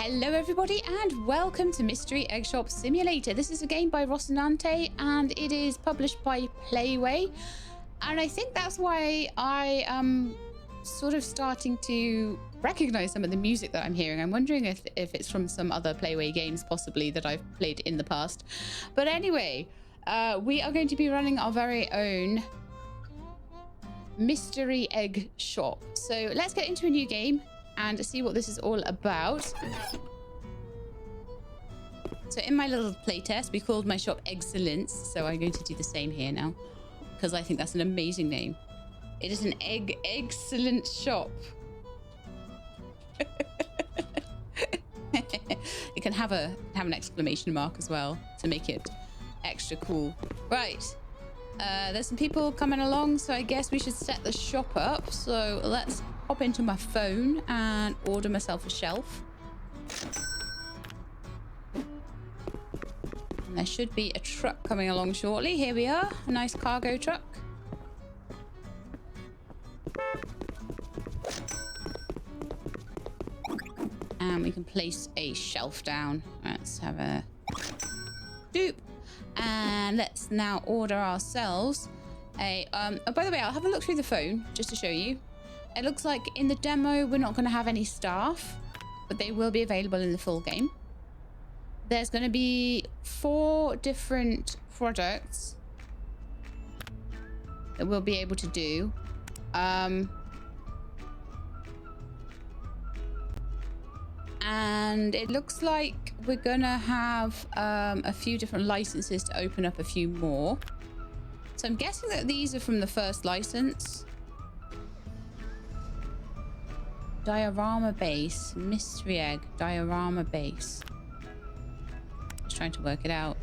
Hello everybody and welcome to Mystery Egg Shop Simulator. This is a game by Rocinante and it is published by Playway. And I think that's why I am sort of starting to recognize some of the music that I'm hearing. I'm wondering if it's from some other Playway games possibly that I've played in the past. But anyway, we are going to be running our very own Mystery Egg Shop. So let's get into a new game and see what this is all about. So in my little playtest, we called my shop Excellence. So I'm going to do the same here now because I think that's an amazing name. It is an excellent shop. It can have an exclamation mark as well to make it extra cool. Right. There's some people coming along, so I guess we should set the shop up. So let's hop into my phone and order myself a shelf. And there should be a truck coming along shortly. Here we are, a nice cargo truck. And we can place a shelf down. Let's have a doop. And let's now order ourselves a oh, by the way, I'll have a look through the phone just to show you. It looks like in the demo we're not going to have any staff, but they will be available in the full game. There's going to be 4 different products that we'll be able to do. And it looks like we're gonna have a few different licenses to open up a few more. So I'm guessing that these are from the first license. Diorama base, mystery egg, diorama base. Just trying to work it out.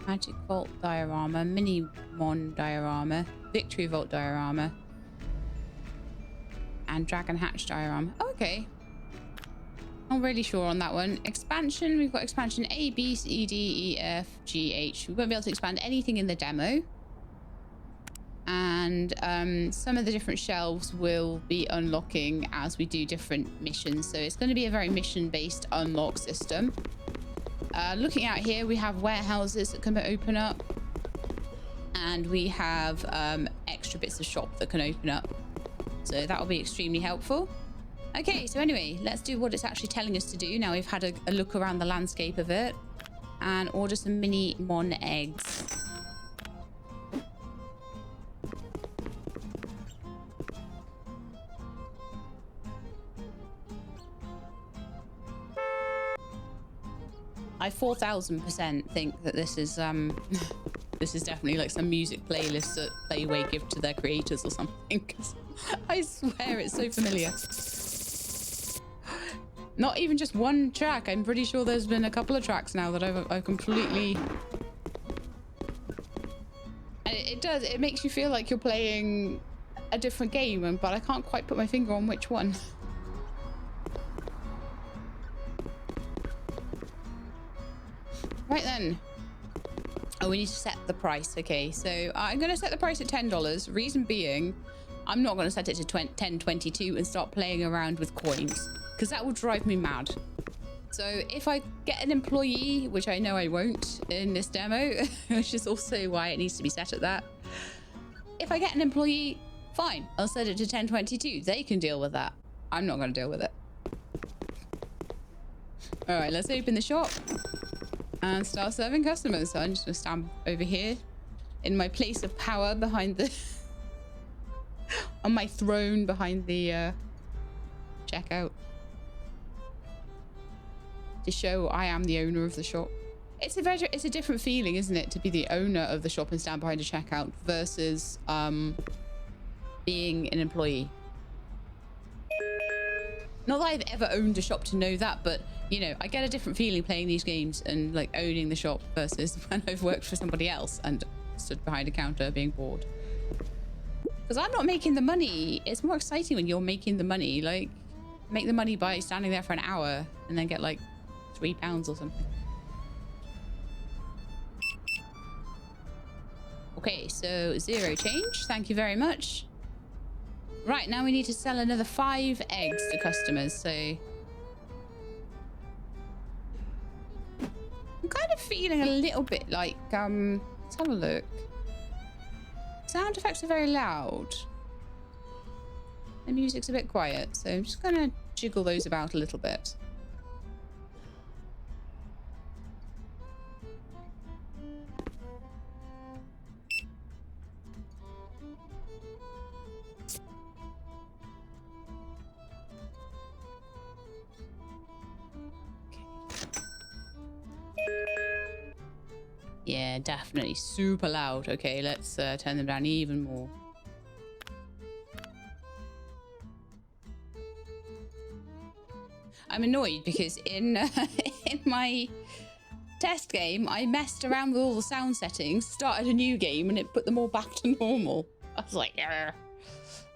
Magic Vault diorama, Mini Mon diorama, Victory Vault diorama, and Dragon Hatch diorama. Oh, okay. Not really sure on that one. Expansion, we've got expansion A, B, C, D, E, F, G, H. We won't be able to expand anything in the demo. And some of the different shelves will be unlocking as we do different missions. So it's going to be a very mission-based unlock system. Looking out here, we have warehouses that can open up. And we have extra bits of shop that can open up. So that will be extremely helpful. Okay, so anyway, let's do what it's actually telling us to do. Now we've had a look around the landscape of it and order some mini Mon eggs. I 4000% think that this is this is definitely like some music playlist that Playway give to their creators or something. 'Cause I swear it's so familiar. Not even just one track. I'm pretty sure there's been a couple of tracks now that I've completely... And it makes you feel like you're playing a different game, but I can't quite put my finger on which one. Right then. Oh, we need to set the price. Okay, so I'm going to set the price at $10. Reason being, I'm not going to set it to $10.22 and start playing around with coins, because that will drive me mad. So if I get an employee, which I know I won't in this demo, which is also why it needs to be set at that. If I get an employee, fine, I'll set it to $10.22. They can deal with that. I'm not going to deal with it. All right, let's open the shop and start serving customers. So I'm just gonna stand over here in my place of power behind the on my throne behind the checkout to show I am the owner of the shop. It's a different feeling, isn't it, to be the owner of the shop and stand behind a checkout versus being an employee. Not that I've ever owned a shop to know that, but, you know, I get a different feeling playing these games and, like, owning the shop versus when I've worked for somebody else and stood behind a counter being bored. Because I'm not making the money. It's more exciting when you're making the money. Like, make the money by standing there for an hour and then get, like, £3 or something. Okay, so 0 change. Thank you very much. Right, now we need to sell another 5 eggs to customers, so... I'm kind of feeling a little bit like, let's have a look. Sound effects are very loud. The music's a bit quiet, so I'm just gonna jiggle those about a little bit. Yeah, definitely super loud. Okay, let's turn them down even more. I'm annoyed because in in my test game, I messed around with all the sound settings, started a new game, and it put them all back to normal. I was like, yeah.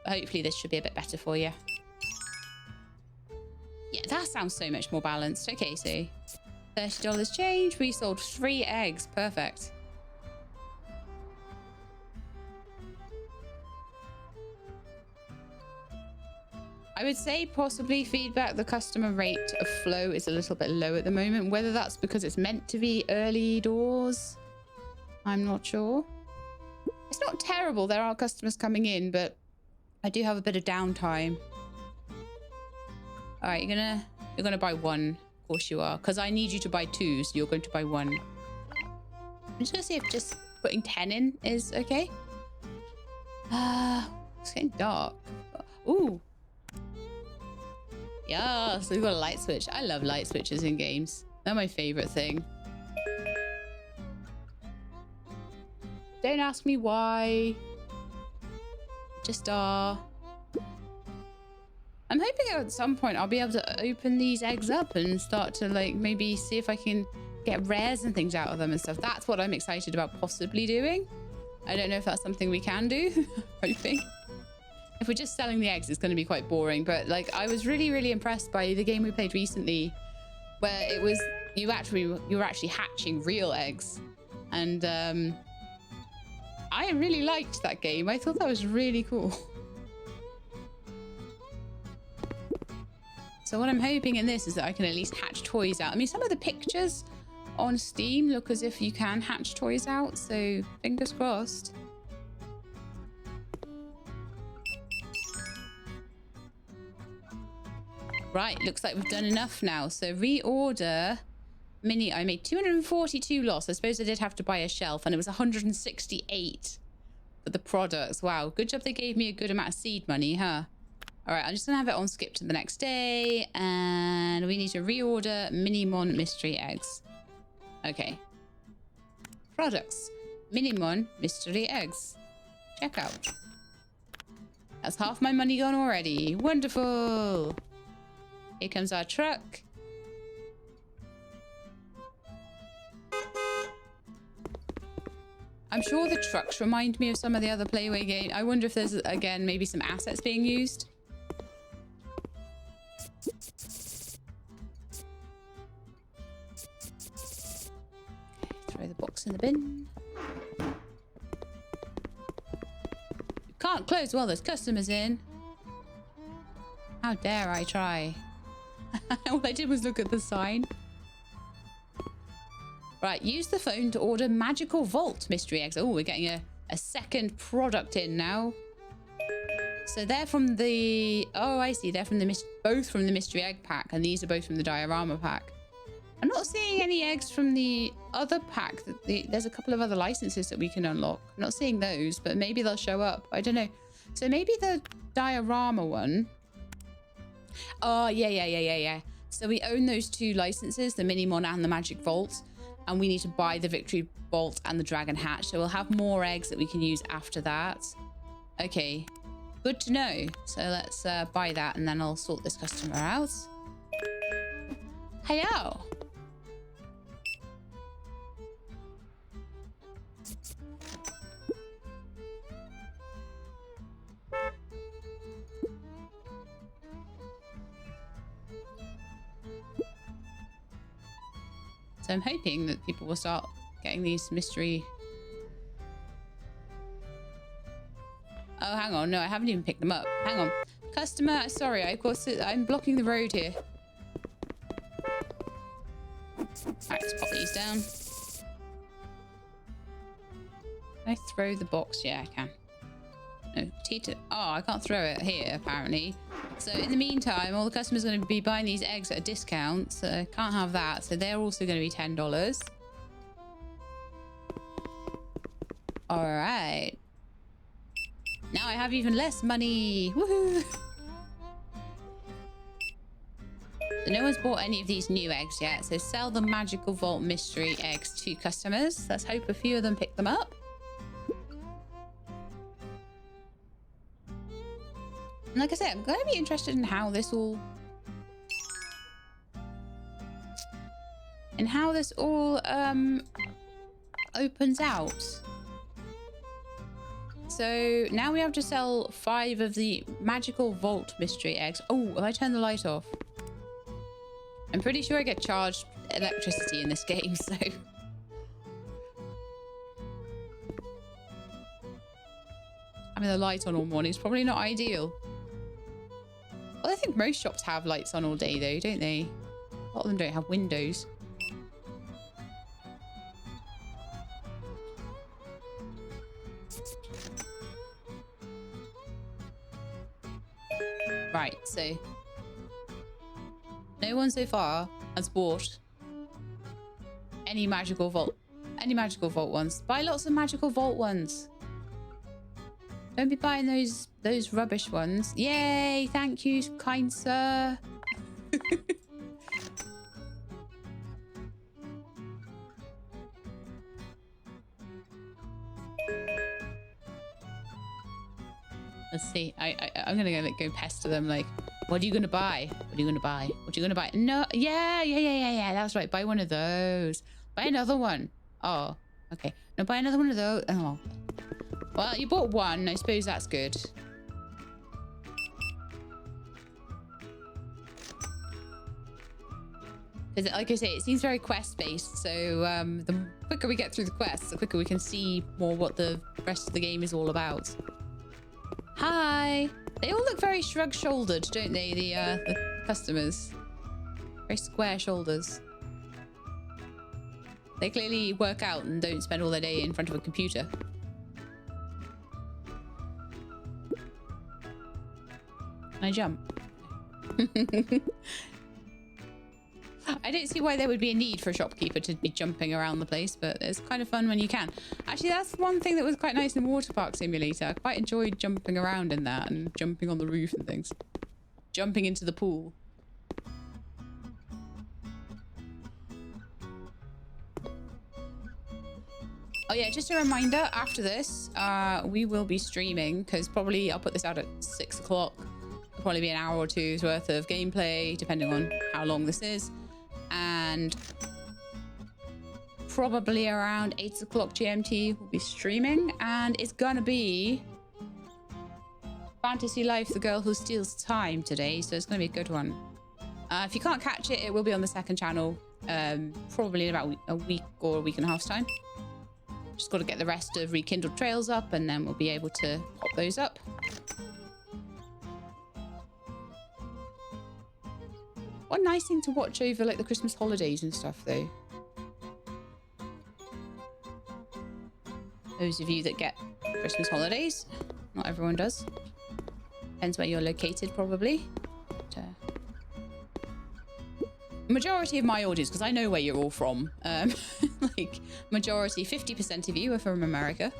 Hopefully this should be a bit better for you. Yeah, that sounds so much more balanced. Okay, so $30 change. We sold 3 eggs. Perfect. I would say possibly feedback. The customer rate of flow is a little bit low at the moment. Whether that's because it's meant to be early doors, I'm not sure. It's not terrible. There are customers coming in, but I do have a bit of downtime. All right, you're gonna buy 1. Of course you are, because I need you to buy 2, so you're going to buy 1. I'm just gonna see if just putting 10 in is okay. It's getting dark. Ooh. Yes, we've got a light switch. I love light switches in games. They're my favorite thing. Don't ask me why. Just are. I'm hoping at some point I'll be able to open these eggs up and start to like maybe see if I can get rares and things out of them and stuff. That's what I'm excited about possibly doing. I don't know if that's something we can do. Hoping. If we're just selling the eggs, it's going to be quite boring. But like, I was really, really impressed by the game we played recently, where it was you were actually hatching real eggs, and I really liked that game. I thought that was really cool. So what I'm hoping in this is that I can at least hatch toys out. I mean, some of the pictures on Steam look as if you can hatch toys out, so fingers crossed. Right, looks like we've done enough now. So reorder mini. I made 242 loss. I suppose I did have to buy a shelf, and it was 168 for the products. Wow, good job they gave me a good amount of seed money, huh? All right, I'm just gonna have it on skip to the next day, and we need to reorder Minimon mystery eggs. Okay. Products. Minimon mystery eggs. Check out. That's half my money gone already. Wonderful. Here comes our truck. I'm sure the trucks remind me of some of the other Playway games. I wonder if there's, again, maybe some assets being used. Throw the box in the bin. You can't close while there's customers in. How dare I try? All I did was look at the sign. Right, use the phone to order magical vault mystery eggs. Oh, we're getting a second product in now. So they're from the... Oh, I see. They're from the both from the mystery egg pack, and these are both from the diorama pack. I'm not seeing any eggs from the other pack. There's a couple of other licenses that we can unlock. I'm not seeing those, but maybe they'll show up. I don't know. So maybe the diorama one... Oh, yeah. So we own those 2 licenses, the Minimon and the Magic Vault, and we need to buy the Victory Bolt and the Dragon Hatch. So we'll have more eggs that we can use after that. Okay, good to know. So let's buy that, and then I'll sort this customer out. Hello. So I'm hoping that people will start getting these mystery... Oh, hang hang on. No, I haven't even picked them up. Hang on. Customer, sorry, I'm blocking the road here. Alright, let's pop these down. Can I throw the box? Yeah, I can. No, Tita. Oh, I can't throw it here, apparently. So in the meantime, all the customers are going to be buying these eggs at a discount. So I can't have that. So they're also going to be $10. All right. Now I have even less money. Woohoo! So no one's bought any of these new eggs yet. So sell the Magical Vault Mystery Eggs to customers. Let's hope a few of them pick them up. And like I said, I'm going to be interested in how this all... opens out. So now we have to sell 5 of the Magical Vault Mystery Eggs. Oh, have I turned the light off? I'm pretty sure I get charged electricity in this game, so... having the light on all morning is probably not ideal. Well, I think most shops have lights on all day, though, don't they? A lot of them don't have windows. Right, so... no one so far has bought any Magical Vault ones. Buy lots of Magical Vault ones. Don't be buying those rubbish ones. Yay! Thank you, kind sir. Let's see. I'm gonna go pester them. Like, what are you gonna buy? What are you gonna buy? What are you gonna buy? No, yeah. That's right. Buy one of those. Buy another one. Oh, okay. No, buy another one of those. Oh. Well, you bought one. I suppose that's good. Because, like I say, it seems very quest-based. So the quicker we get through the quests, the quicker we can see more what the rest of the game is all about. Hi. They all look very shrug-shouldered, don't they? The customers. Very square shoulders. They clearly work out and don't spend all their day in front of a computer. Can I jump? I don't see why there would be a need for a shopkeeper to be jumping around the place, but it's kind of fun when you can. Actually, that's one thing that was quite nice in Water Park Simulator. I quite enjoyed jumping around in that and jumping on the roof and things. Jumping into the pool. Oh yeah, just a reminder, after this, we will be streaming, because probably I'll put this out at 6 o'clock. It'll probably be an hour or two's worth of gameplay, depending on how long this is. And probably around 8 o'clock GMT we'll be streaming, and it's gonna be Fantasy Life, the Girl Who Steals Time today, so it's gonna be a good one. If you can't catch it, it will be on the second channel, probably in about a week or a week and a half's time. Just got to get the rest of Rekindled Trails up, and then we'll be able to pop those up. What a nice thing to watch over like the Christmas holidays and stuff, though. Those of you that get Christmas holidays, not everyone does. Depends where you're located, probably. But, majority of my audience, because I know where you're all from, like majority, 50% of you are from America.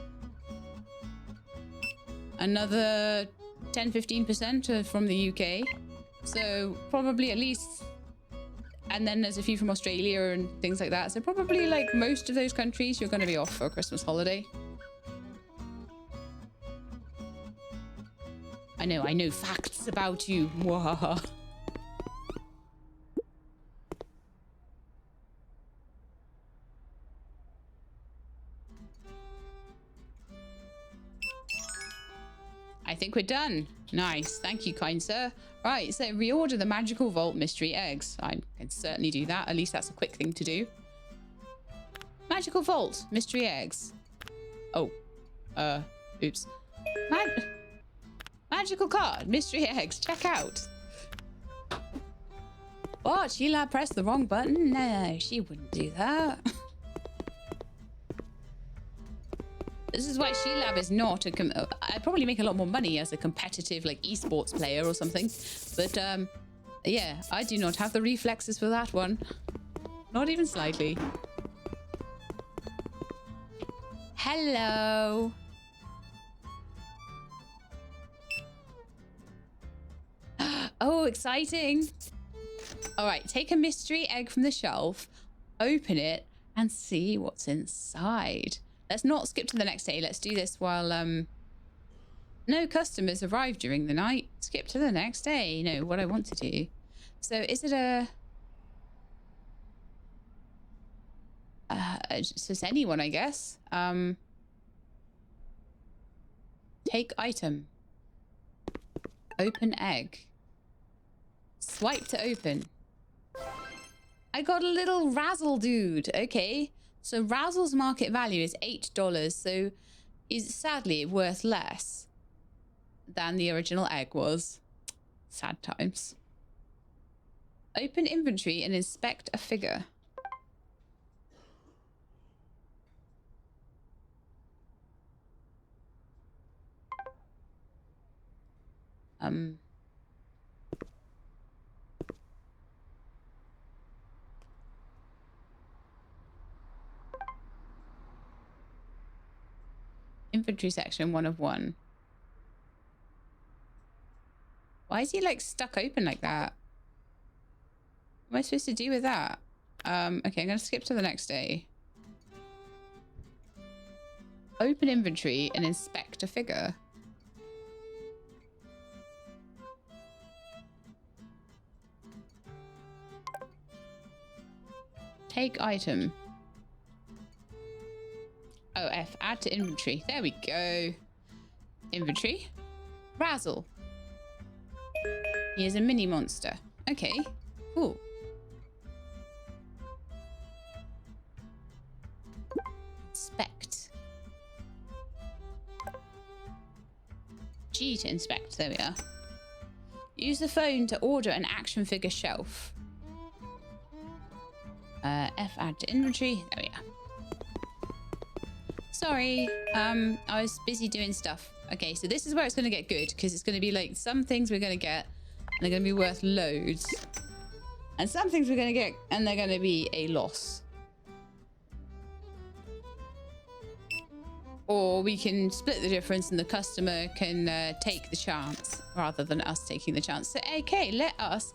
Another 10-15% are from the UK. So probably at least, and then there's a few from Australia and things like that. So probably like most of those countries, you're going to be off for a Christmas holiday. I know facts about you. Mwahaha. I think we're done. Nice. Thank you, kind sir. Right, so reorder the Magical Vault Mystery Eggs. I can certainly do that. At least that's a quick thing to do. Magical Vault Mystery Eggs. Oh. Oops. Magical card. Mystery eggs. Check out. What? Sheila pressed the wrong button? No, she wouldn't do that. This is why Sheila is not a... I'd probably make a lot more money as a competitive, like, esports player or something. But, yeah, I do not have the reflexes for that one. Not even slightly. Hello. Oh, exciting. All right, take a mystery egg from the shelf, open it, and see what's inside. Let's not skip to the next day. Let's do this while no customers arrive during the night. Skip to the next day. No, what I want to do. So is it a... just anyone, I guess. Take item. Open egg. Swipe to open. I got a little Razzle dude. Okay. So Razzle's market value is $8. So is sadly worth less than the original egg was. Sad times. Open inventory and inspect a figure. Inventory section, 1 of 1. Why is he like stuck open like that? What am I supposed to do with that? Okay, I'm gonna skip to the next day. Open inventory and inspect a figure. Take item. Oh, F. Add to inventory. There we go. Inventory. Razzle. He is a mini monster. Okay. Cool. Inspect. G to inspect. There we are. Use the phone to order an action figure shelf. F. Add to inventory. There we are. Sorry, I was busy doing stuff. Okay, so this is where it's going to get good, because it's going to be like some things we're going to get and they're going to be worth loads, and some things we're going to get and they're going to be a loss. Or we can split the difference and the customer can take the chance rather than us taking the chance. So, okay, let us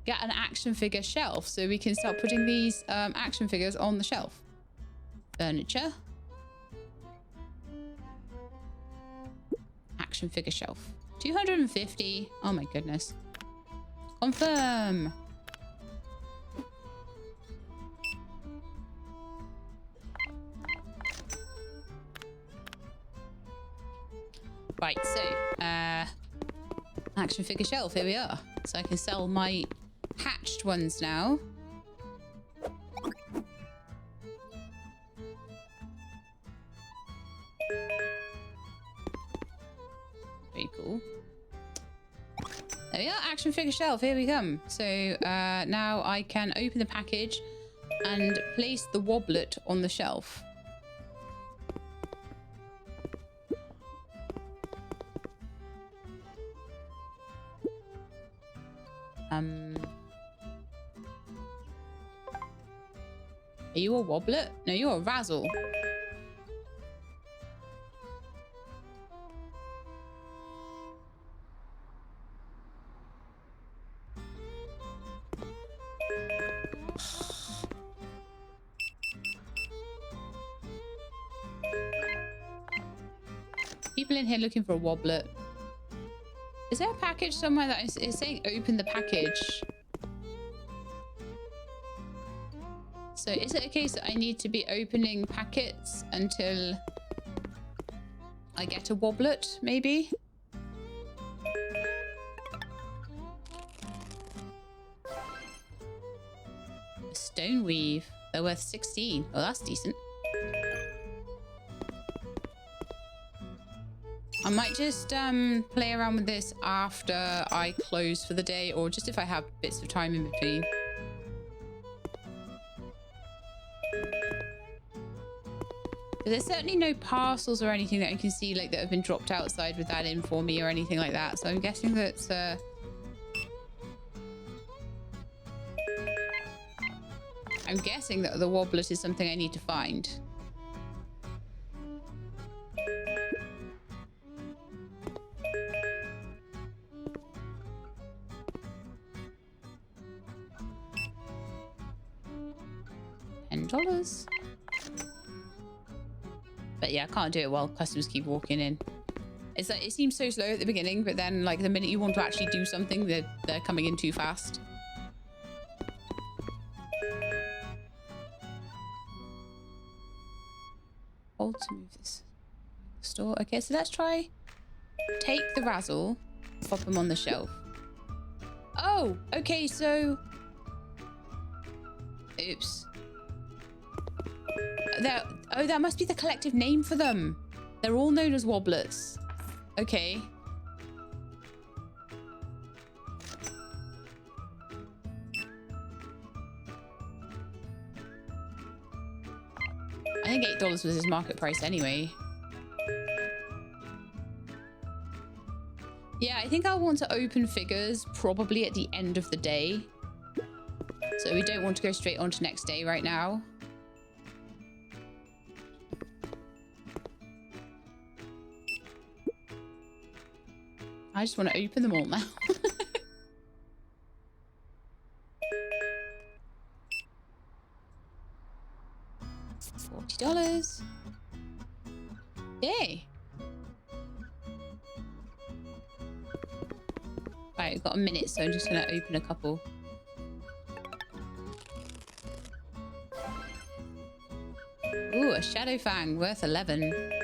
get an action figure shelf so we can start putting these action figures on the shelf. Furniture. Action figure shelf. 250. Oh my goodness. Confirm. Right, so action figure shelf, here we are. So I can sell my hatched ones now. Very cool. There we are, action figure shelf, here we come. So now I can open the package and place the wobblet on the shelf. Are you a wobblet? No, you're a razzle. People in here looking for a wobblet. Is there a package somewhere that is saying open the package? So is it a case that I need to be opening packets until I get a wobblet, maybe? A stone weave. They're worth 16. Oh, that's decent. I might just play around with this after I close for the day, or just if I have bits of time in between. But there's certainly no parcels or anything that I can see like that have been dropped outside with that in for me or anything like that. So I'm guessing that's I'm guessing that the woblet is something I need to find. $10. But yeah, I can't do it while customers keep walking in. It's like, it seems so slow at the beginning, but then like the minute you want to actually do something, they're coming in too fast. Hold to move this store. Okay, so let's try take the razzle, pop them on the shelf. Oh, okay, so oops. That must be the collective name for them. They're all known as wobblets. Okay. I think $8 was his market price anyway. Yeah, I think I'll want to open figures probably at the end of the day. So we don't want to go straight on to next day right now. I just want to open them all now. $40. Yay. Right, we've got a minute, so I'm just going to open a couple. Ooh, a Shadow Fang worth 11.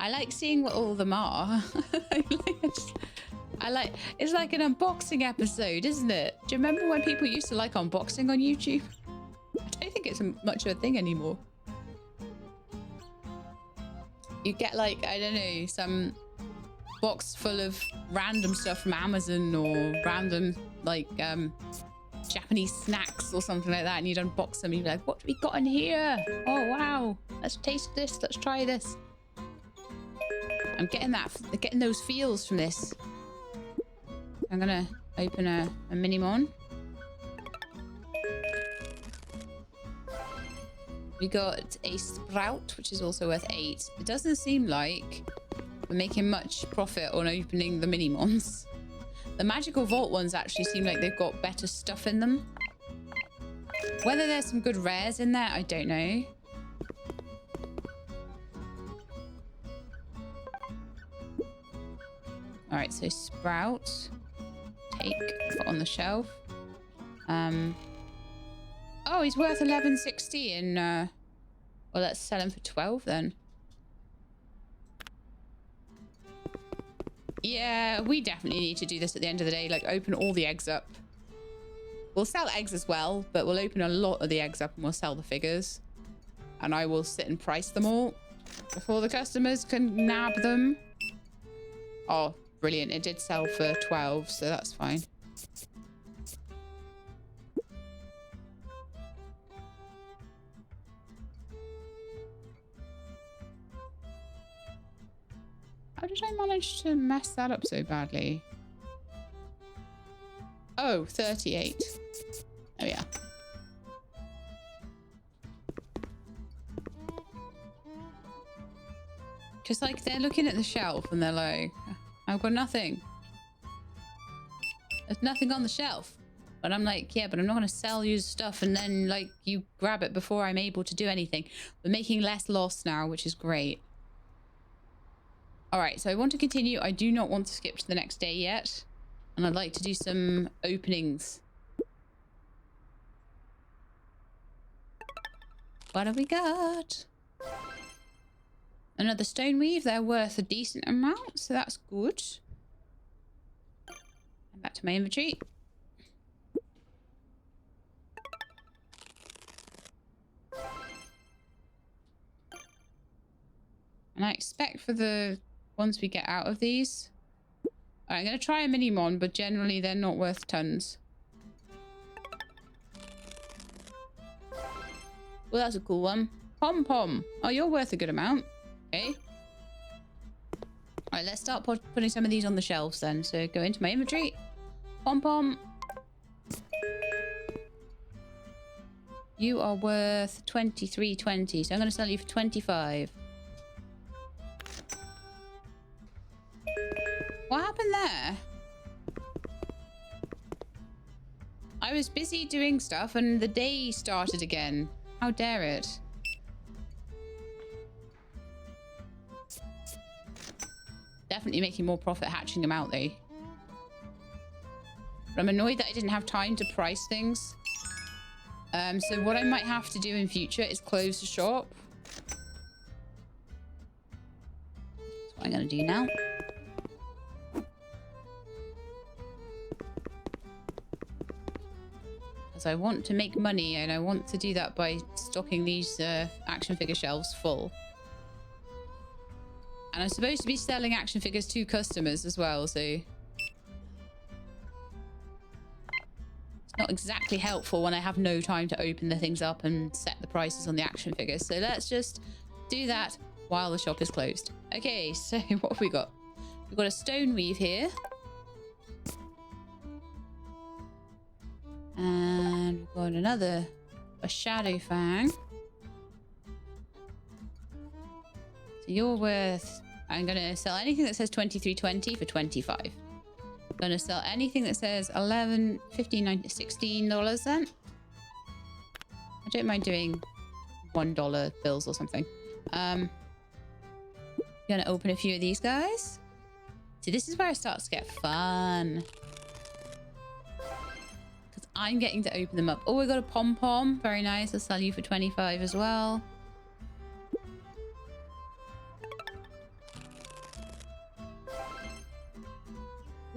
I like seeing what all of them are. It's like an unboxing episode, isn't it? Do you remember when people used to like unboxing on YouTube? I don't think it's much of a thing anymore. You get like, I don't know, some box full of random stuff from Amazon or random like Japanese snacks or something like that, and you'd unbox them and you'd be like, what do we got in here? Oh wow, let's taste this, let's try this. I'm getting those feels from this. I'm gonna open a Minimon. We got a Sprout, which is also worth 8. It doesn't seem like we're making much profit on opening the Minimons. The magical vault ones actually seem like they've got better stuff in them. Whether there's some good rares in there, I don't know. All right, so Sprout, take, put on the shelf. Oh, he's worth 11.60 in. Well, let's sell him for 12 then. Yeah, we definitely need to do this at the end of the day. Like, open all the eggs up. We'll sell eggs as well, but we'll open a lot of the eggs up and we'll sell the figures. And I will sit and price them all before the customers can nab them. Oh, brilliant. It did sell for 12, so that's fine. How did I manage to mess that up so badly? Oh, 38. Oh, yeah. Because, like, they're looking at the shelf and they're like, I've got nothing. There's nothing on the shelf. But I'm like, yeah, but I'm not going to sell you stuff and then, like, you grab it before I'm able to do anything. We're making less loss now, which is great. All right, so I want to continue. I do not want to skip to the next day yet. And I'd like to do some openings. What have we got? Another stone weave. They're worth a decent amount, so that's good. And back to my inventory. And I expect for the ones we get out of these... Alright, I'm going to try a mini-mon, but generally they're not worth tons. Well, that's a cool one. Pom-pom. Oh, you're worth a good amount. Okay. Alright, let's start putting some of these on the shelves then. So go into my inventory. Pom-pom. You are worth 23.20, so I'm going to sell you for 25. What happened there? I was busy doing stuff and the day started again. How dare it? Definitely making more profit hatching them out though. But I'm annoyed that I didn't have time to price things. So what I might have to do in future is close the shop. That's what I'm going to do now. Because I want to make money and I want to do that by stocking these action figure shelves full. And I'm supposed to be selling action figures to customers as well, so... It's not exactly helpful when I have no time to open the things up and set the prices on the action figures. So let's just do that while the shop is closed. Okay, so what have we got? We've got a stone weave here. And we've got a shadow fang. So you're worth... I'm going to sell anything that says 23.20 for 25. I'm going to sell anything that says 11, 15, 19, $16 then. I don't mind doing $1 bills or something. I'm going to open a few of these guys. See, this is where it starts to get fun. Because I'm getting to open them up. Oh, we got a pom-pom. Very nice. I'll sell you for 25 as well.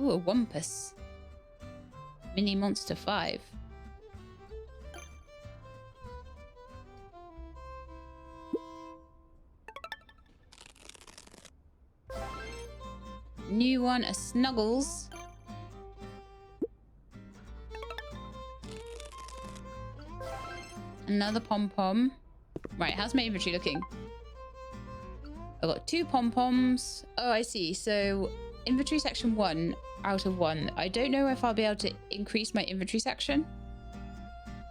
Ooh, a Wumpus. Mini Monster 5. New one, a Snuggles. Another pom-pom. Right, how's my inventory looking? I've got 2 pom-poms. Oh, I see. So, inventory section 1 out of 1. I don't know if I'll be able to increase my inventory section.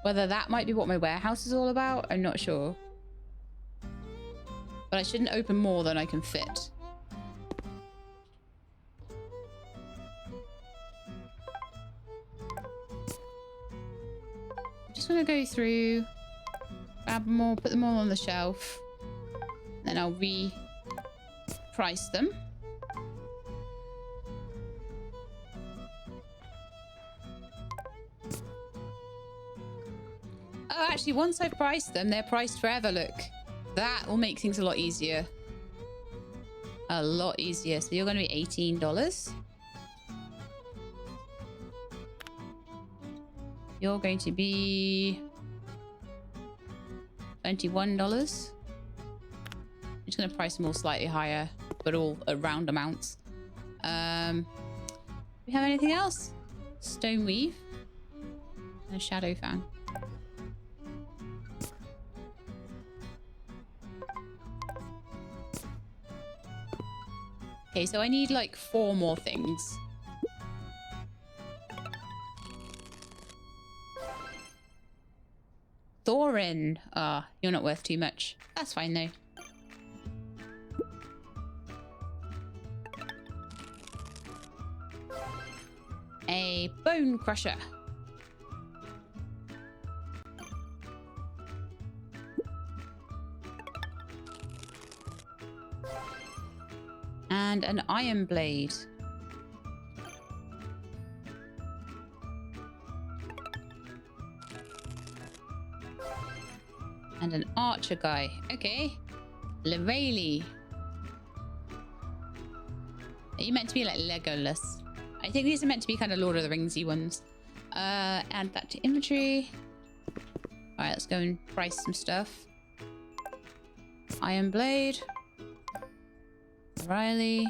Whether that might be what my warehouse is all about, I'm not sure. But I shouldn't open more than I can fit. Just want to go through, grab them all, put them all on the shelf. Then I'll re-price them. Oh, actually, once I've priced them, they're priced forever, look. That will make things a lot easier. A lot easier. So you're going to be $18. You're going to be $21. I'm just going to price them all slightly higher, but all at round amounts. We have anything else? Stone weave and a shadow fan. Okay, so I need like 4 more things. Thorin. Ah, you're not worth too much. That's fine though. A bone crusher. And an iron blade. And an archer guy. Okay. Lorelei. Are you meant to be like Legolas? I think these are meant to be kind of Lord of the Ringsy ones. Add that to inventory. Alright, let's go and price some stuff. Iron blade. Riley.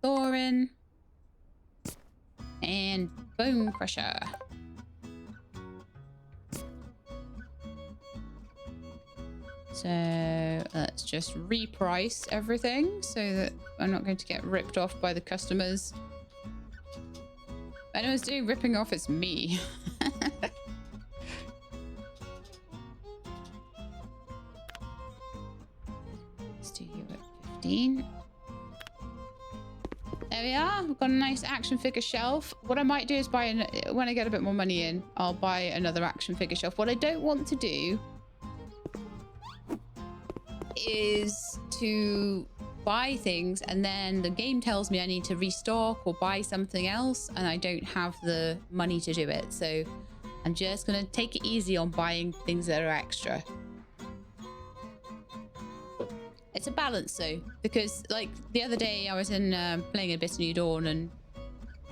Thorin. And Bone Crusher. So let's just reprice everything so that I'm not going to get ripped off by the customers. If anyone's doing ripping off, it's me. Let's do you at 15. There we are. We've got a nice action figure shelf. What I might do is buy, when I get a bit more money in, I'll buy another action figure shelf. What I don't want to do is to buy things and then the game tells me I need to restock or buy something else and I don't have the money to do it. So I'm just gonna take it easy on buying things that are extra. It's a balance though, because like the other day I was in playing a bit of New Dawn and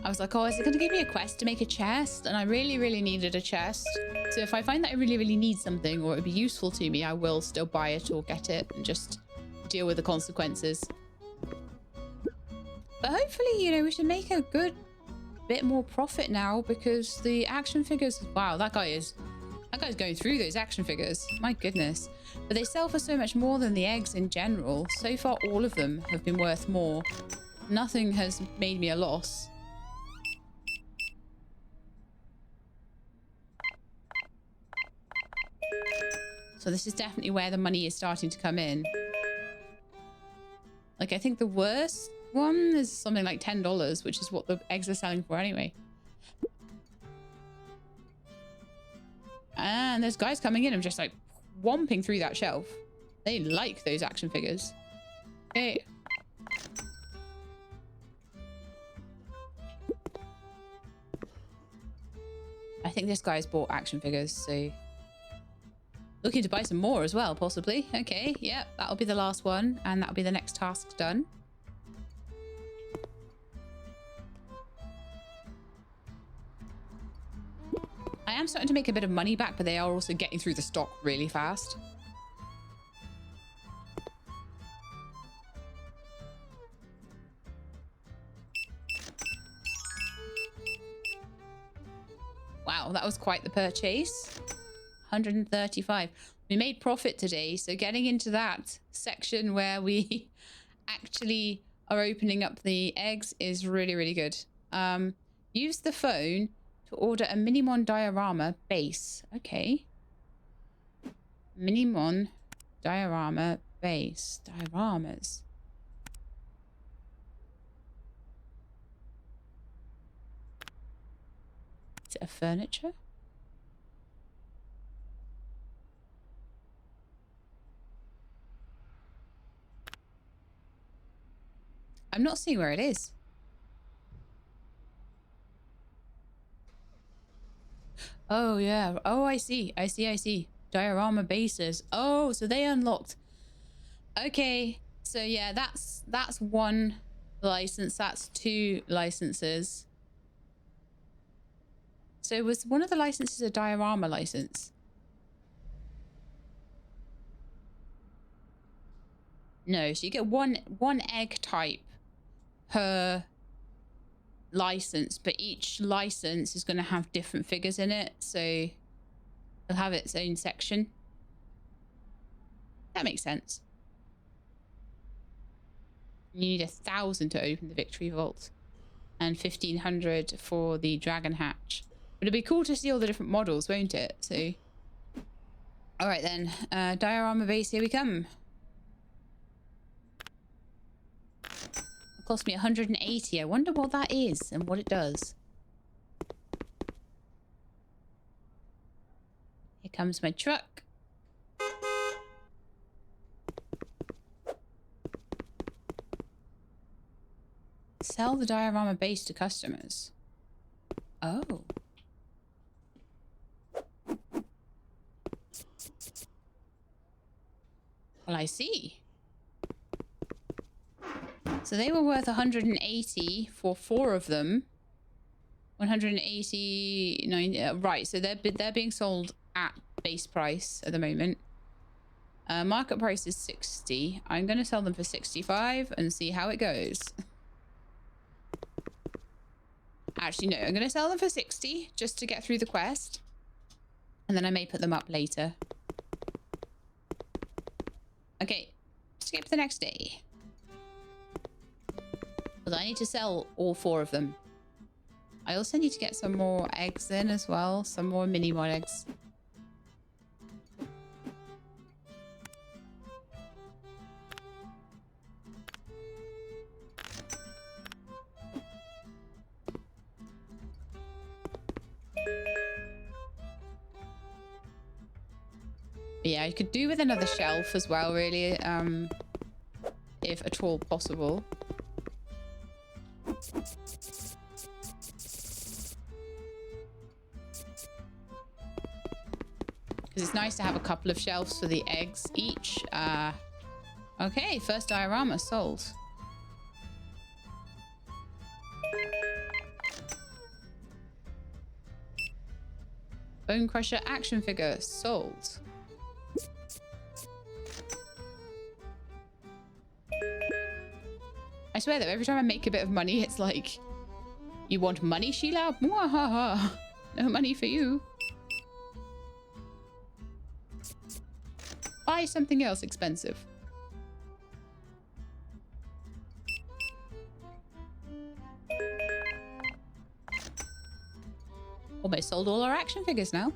I was like, oh, is it gonna give me a quest to make a chest? And I really needed a chest. So if I find that I really need something or it'd be useful to me, I will still buy it or get it and just deal with the consequences. But hopefully, you know, we should make a good bit more profit now because the action figures, wow, that guy's going through those action figures. My goodness. But they sell for so much more than the eggs in general. So far, all of them have been worth more. Nothing has made me a loss. So this is definitely where the money is starting to come in. Like, I think the worst one is something like $10, which is what the eggs are selling for anyway. And there's guys coming in and just like whomping through that shelf. They like those action figures. Okay. I think this guy's bought action figures, so... Looking to buy some more as well, possibly. Okay, yeah, that'll be the last one, and that'll be the next task done. I am starting to make a bit of money back, but they are also getting through the stock really fast. Wow, that was quite the purchase. 135. We made profit today, so getting into that section where we actually are opening up the eggs is really good. Use the phone to order a Minimon diorama base. Okay. Minimon diorama base. Dioramas. Is it a furniture? I'm not seeing where it is. Oh, yeah. Oh, I see. I see. Diorama bases. Oh, so they unlocked. Okay. So, yeah, that's one license. That's 2 licenses. So was one of the licenses a diorama license? No, so you get one egg type per license, but each license is going to have different figures in it, so it'll have its own section. That makes sense. You need 1,000 to open the victory vault and 1,500 for the dragon hatch. But it'll be cool to see all the different models, won't it? So all right then, diorama base, here we come. Cost me 180. I wonder what that is and what it does. Here comes my truck. Sell the diorama base to customers. Oh. Well, I see. So they were worth 180 for 4 of them. 189, right? So they're being sold at base price at the moment. Market price is 60. I'm going to sell them for 65 and see how it goes. Actually, no, I'm going to sell them for 60 just to get through the quest. And then I may put them up later. Okay, skip the next day. Because I need to sell all 4 of them. I also need to get some more eggs in as well. Some more mini mod eggs. Yeah, I could do with another shelf as well, really, if at all possible. Because it's nice to have a couple of shelves for the eggs each. Okay, first diorama sold. Bone Crusher action figure sold. I swear though, every time I make a bit of money, it's like, you want money, Sheila? Mwahaha. No money for you. Buy something else expensive. Almost sold all our action figures now.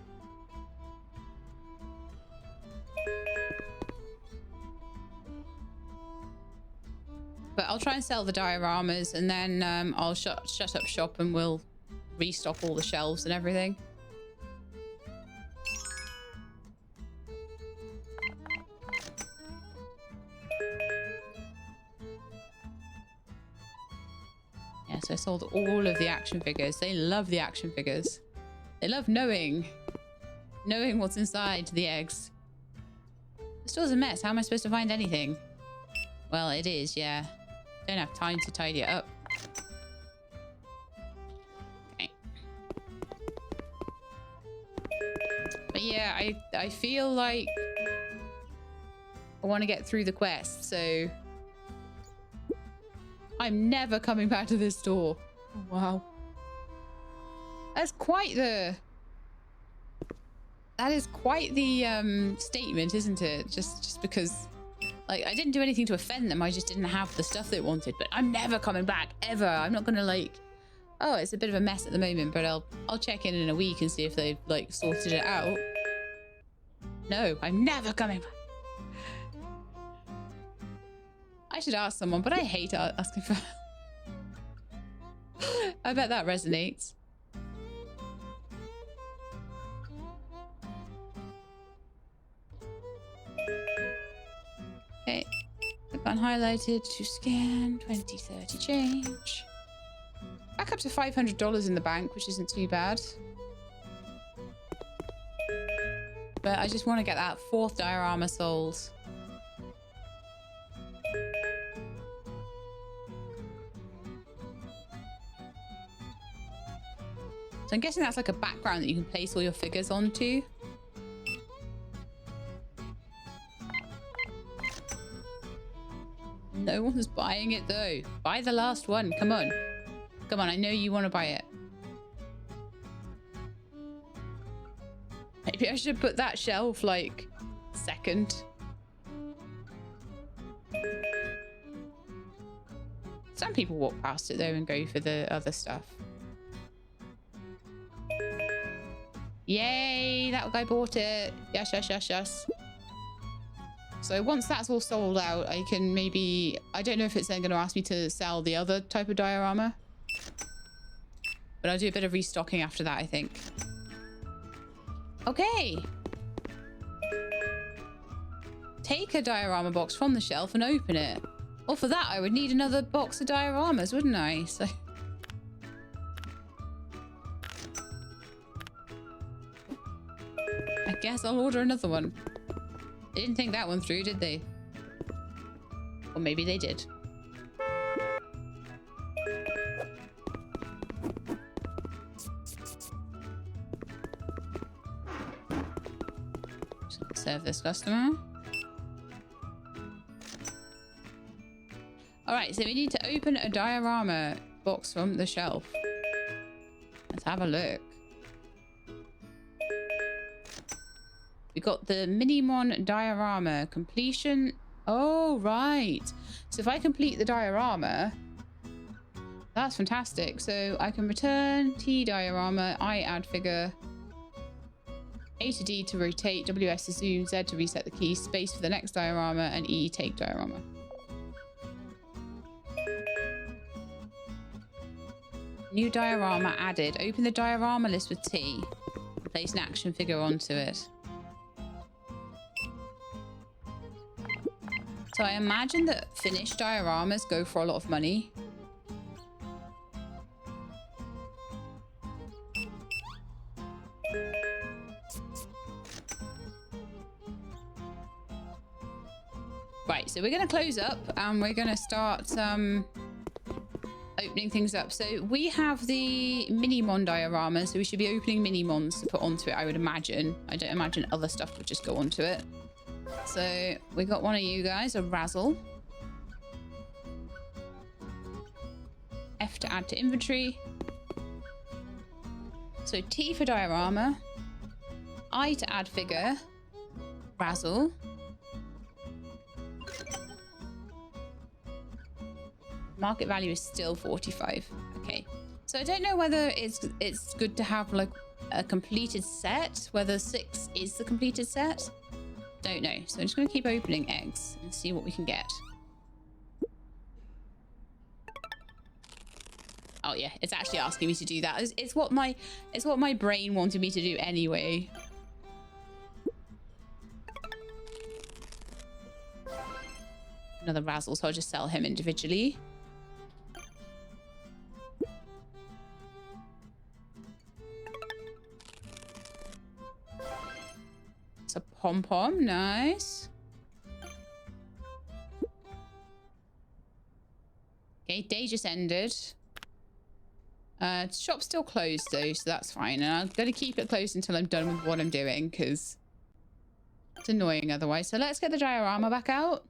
But I'll try and sell the dioramas, and then I'll shut up shop and we'll restock all the shelves and everything. Yeah, so I sold all of the action figures. They love the action figures. They love knowing what's inside the eggs. The store's a mess. How am I supposed to find anything? Well, it is, yeah. Don't have time to tidy it up. Okay. But yeah, I feel like I want to get through the quest, so I'm never coming back to this store. Oh, wow. That is quite the statement, isn't it? Just because, like, I didn't do anything to offend them. I just didn't have the stuff they wanted. But I'm never coming back, ever. I'm not gonna, like, oh, it's a bit of a mess at the moment, but I'll check in a week and see if they've, like, sorted it out. No, I'm never coming back. I should ask someone, but I hate asking for I bet that resonates. Okay, click on highlighted to scan, 20, 30 change. Back up to $500 in the bank, which isn't too bad. But I just want to get that 4th diorama sold. So I'm guessing that's like a background that you can place all your figures onto. No one's buying it though. Buy the last one. Come on. Come on, I know you want to buy it. Maybe I should put that shelf like second. Some people walk past it though and go for the other stuff. Yay, that guy bought it. Yes, yes, yes, yes. So once that's all sold out, I can maybe... I don't know if it's then going to ask me to sell the other type of diorama. But I'll do a bit of restocking after that, I think. Okay. Take a diorama box from the shelf and open it. Well, for that, I would need another box of dioramas, wouldn't I? So... I guess I'll order another one. They didn't think that one through, did they? Or maybe they did. Serve this customer. All right, so we need to open a diorama box from the shelf. Let's have a look. We got the Minimon diorama completion. Oh, right. So if I complete the diorama, that's fantastic. So I can return T diorama, I add figure, A to D to rotate, WS to zoom, Z to reset the key, space for the next diorama, and E take diorama. New diorama added. Open the diorama list with T. Place an action figure onto it. So I imagine that finished dioramas go for a lot of money. Right, so we're going to close up and we're going to start opening things up. So we have the Minimon diorama, so we should be opening Minimons to put onto it, I would imagine. I don't imagine other stuff would just go onto it. So we got one of you guys, a Razzle. F to add to inventory. So T for diorama. I to add figure. Razzle. Market value is still 45. Okay. So I don't know whether it's good to have like a completed set, whether 6 is the completed set. Don't know. So I'm just going to keep opening eggs and see what we can get. Oh yeah, it's actually asking me to do that. It's what my brain wanted me to do anyway. Another Razzle, so I'll just sell him individually. It's a pom-pom, nice. Okay, day just ended. Shop's still closed though, so that's fine. And I'm going to keep it closed until I'm done with what I'm doing, because it's annoying otherwise. So let's get the diorama back out.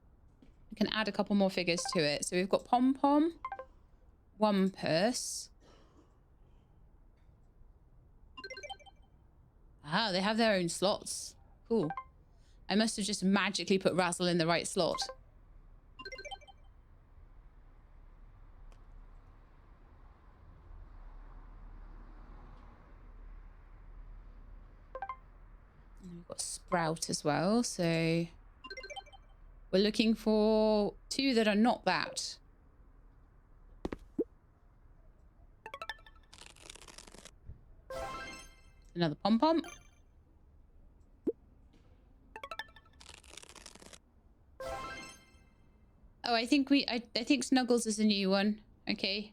We can add a couple more figures to it. So we've got pom-pom, one purse. Ah, they have their own slots. Cool. I must have just magically put Razzle in the right slot. And we've got Sprout as well, so we're looking for 2 that are not that. Another pom-pom. Oh, I think Snuggles is a new one. Okay.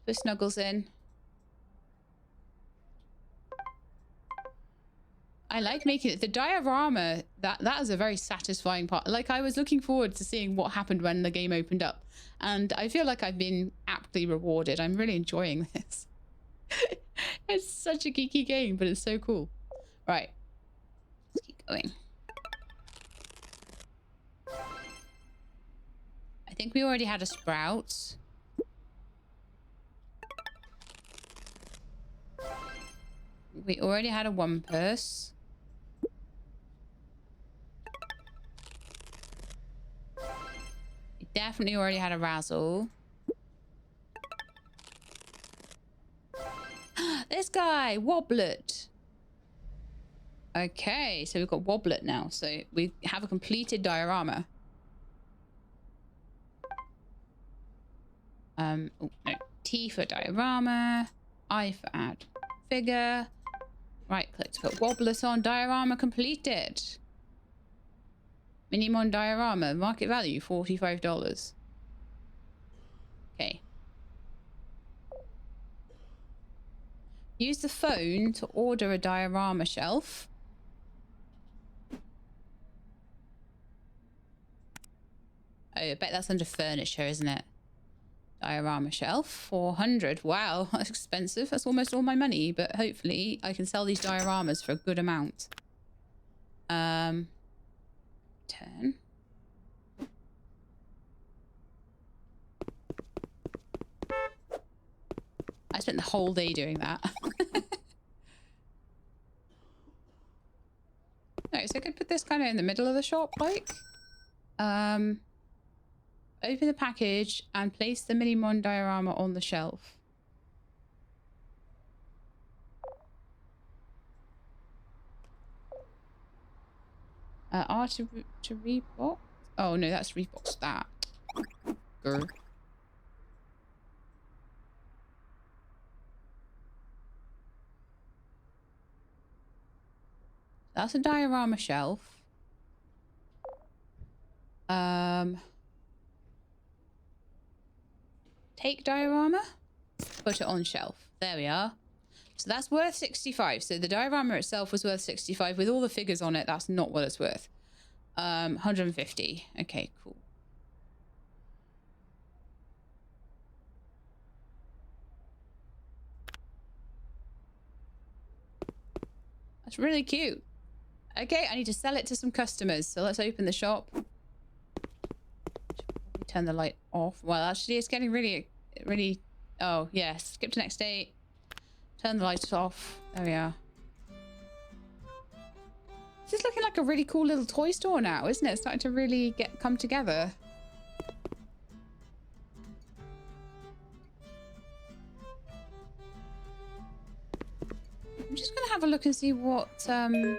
Put Snuggles in. I like making it. The diorama, that is a very satisfying part. Like, I was looking forward to seeing what happened when the game opened up. And I feel like I've been aptly rewarded. I'm really enjoying this. It's such a geeky game, but it's so cool. Right. Let's keep going. I think we already had a Sprout. We already had a one purse. We definitely already had a Razzle. This guy, Wobblet. Okay, so we've got Wobblet now. So we have a completed diorama. Oh, no. T for diorama. I for add figure. Right click to put Wobblet on. Diorama completed. Minimon diorama. Market value $45. Okay. Use the phone to order a diorama shelf. Oh, I bet that's under furniture, isn't it? Diorama shelf, 400. Wow, that's expensive. That's almost all my money, but hopefully I can sell these dioramas for a good amount. 10. 10 spent the whole day doing that. Alright, so I could put this kind of in the middle of the shop, like. Open the package and place the Minimon diorama on the shelf. R to rebox? Oh no, that's rebox that. Grr. That's a diorama shelf. Take diorama, put it on shelf. There we are. So that's worth 65. So the diorama itself was worth 65. With all the figures on it, that's not what it's worth. 150. Okay, cool. That's really cute. Okay, I need to sell it to some customers. So let's open the shop. Turn the light off. Well, actually, it's getting really... Oh, yeah. Skip to next day. Turn the lights off. There we are. This is looking like a really cool little toy store now, isn't it? It's starting to really come together. I'm just going to have a look and see what... in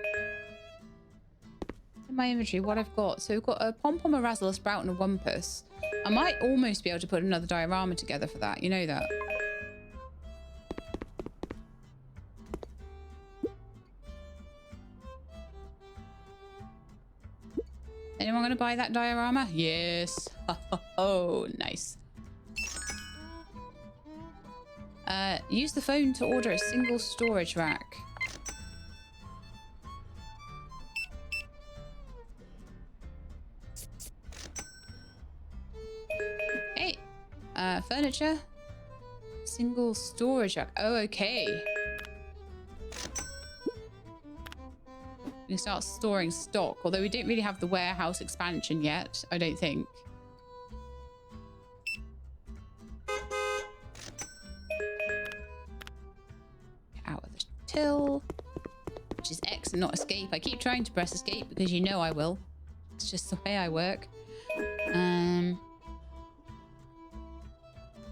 my inventory, what I've got. So we've got a pom-pom, a razzle, a sprout, and a wumpus. I might almost be able to put another diorama together for that. You know that. Anyone going to buy that diorama? Yes. Oh, nice. Use the phone to order a single storage rack. Hey. Furniture. Single storage rack. Oh, okay. We can start storing stock, although we don't really have the warehouse expansion yet, I don't think. Out of the till, which is X and not escape. I keep trying to press escape because you know I will. It's just the way I work.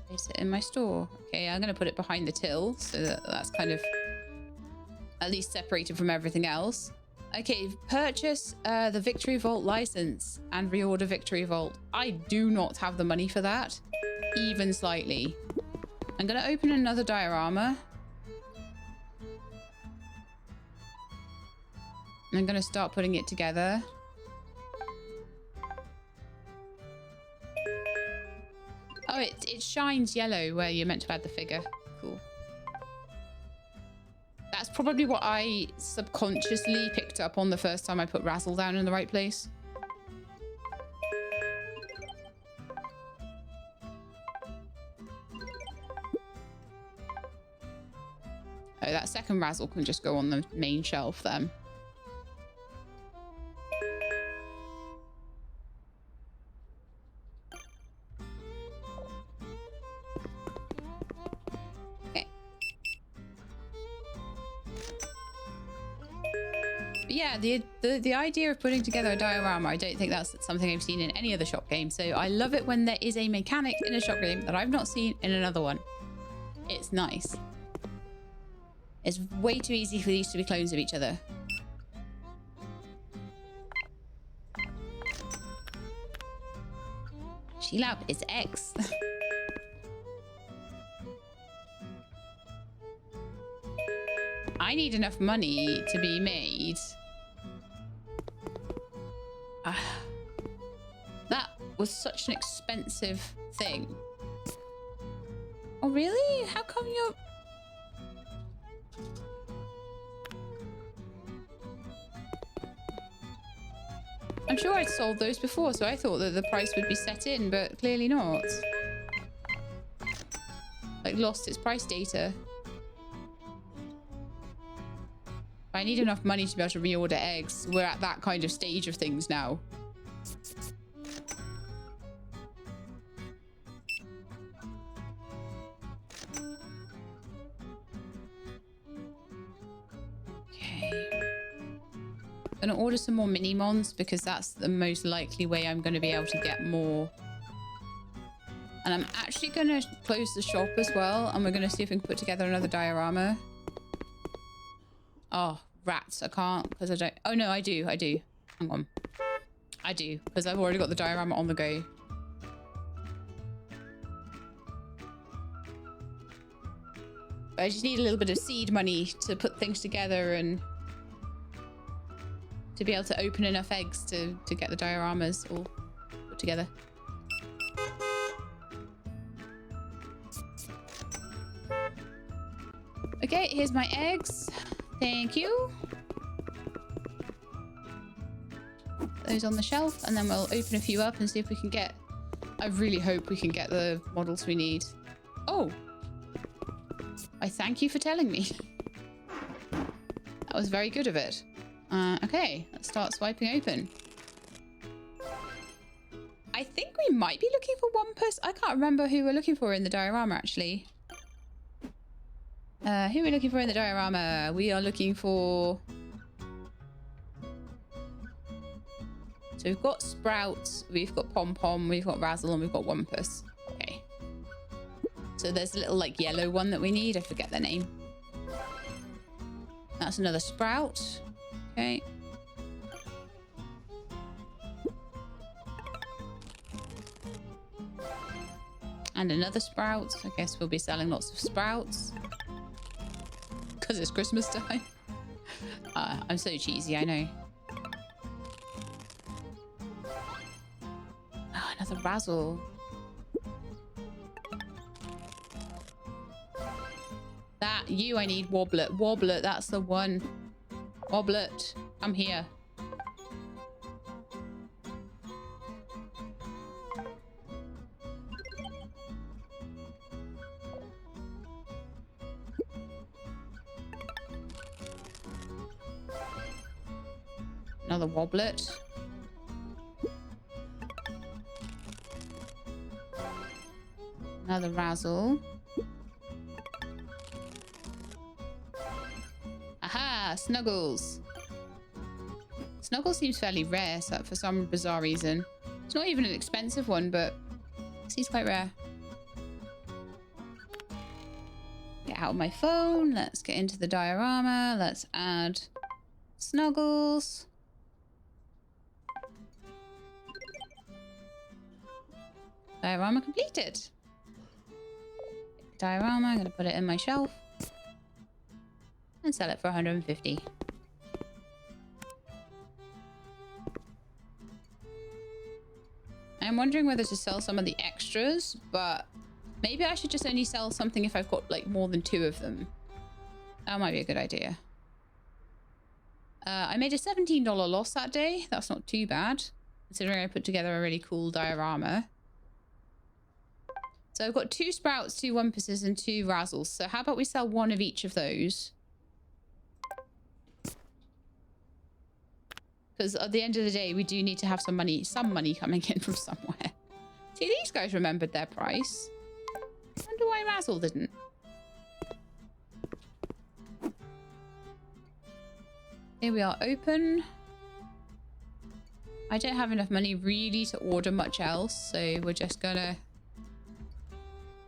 Place it in my store. Okay, I'm going to put it behind the till so that that's kind of at least separated from everything else. Okay, purchase the Victory Vault license and reorder Victory Vault. I do not have the money for that, even slightly. I'm going to open another diorama. And I'm going to start putting it together. Oh, it shines yellow where you're meant to add the figure. Cool. That's probably what I subconsciously picked up on the first time I put Razzle down in the right place. Oh, that second Razzle can just go on the main shelf then. Yeah, the idea of putting together a diorama, I don't think that's something I've seen in any other shop game. So I love it when there is a mechanic in a shop game that I've not seen in another one. It's nice. It's way too easy for these to be clones of each other. LadyShelab is X. I need enough money to be made. That was such an expensive thing. Oh, really? How come you're... I'm sure I'd sold those before, so I thought that the price would be set in, but clearly not. Like, lost its price data. I need enough money to be able to reorder eggs. We're at that kind of stage of things now. Gonna order some more mini mons because that's the most likely way I'm gonna be able to get more. And I'm actually gonna close the shop as well, and we're gonna see if we can put together another diorama. Oh, rats! I can't because I don't. Oh no, I do. Hang on, I do because I've already got the diorama on the go. I just need a little bit of seed money to put things together and to be able to open enough eggs to get the dioramas all put together. Okay, here's my eggs. Thank you. Those on the shelf, and then we'll open a few up and see if we can get... I really hope we can get the models we need. Oh! I thank you for telling me. That was very good of it. Okay, let's start swiping open. I think we might be looking for one person. I can't remember who we're looking for in the diorama, actually. Who are we looking for in the diorama? We are looking for... So we've got Sprout, we've got Pom Pom, we've got Razzle, and we've got Wumpus. Okay. So there's a little, like, yellow one that we need. I forget their name. That's another Sprout. Okay. And another Sprout. I guess we'll be selling lots of Sprouts. Because it's Christmas time. I'm so cheesy, I know. Oh, another Razzle. That, you, I need Wobblet. Wobblet, that's the one. Wobblet, come here. Another Wobblet. Another Razzle. Aha! Snuggles. Snuggles seems fairly rare so for some bizarre reason. It's not even an expensive one, but it seems quite rare. Get out of my phone. Let's get into the diorama. Let's add Snuggles. Diorama completed. Diorama, I'm going to put it in my shelf and sell it for 150. I'm wondering whether to sell some of the extras, but maybe I should just only sell something if I've got like more than 2 of them. That might be a good idea. I made a $17 loss that day. That's not too bad, considering I put together a really cool diorama. So I've got 2 Sprouts, 2 Wumpuses, and 2 Razzles. So how about we sell 1 of each of those? Because at the end of the day, we do need to have some money coming in from somewhere. See, these guys remembered their price. I wonder why Razzle didn't. Here we are, open. I don't have enough money really to order much else, so we're just gonna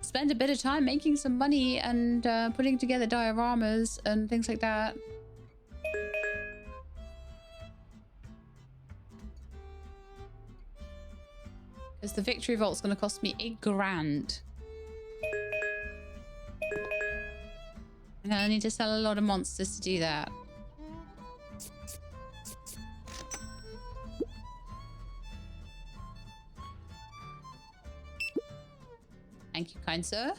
spend a bit of time making some money and putting together dioramas and things like that. Because the victory vault's going to cost me $1,000. And I need to sell a lot of monsters to do that. Thank you, kind sir.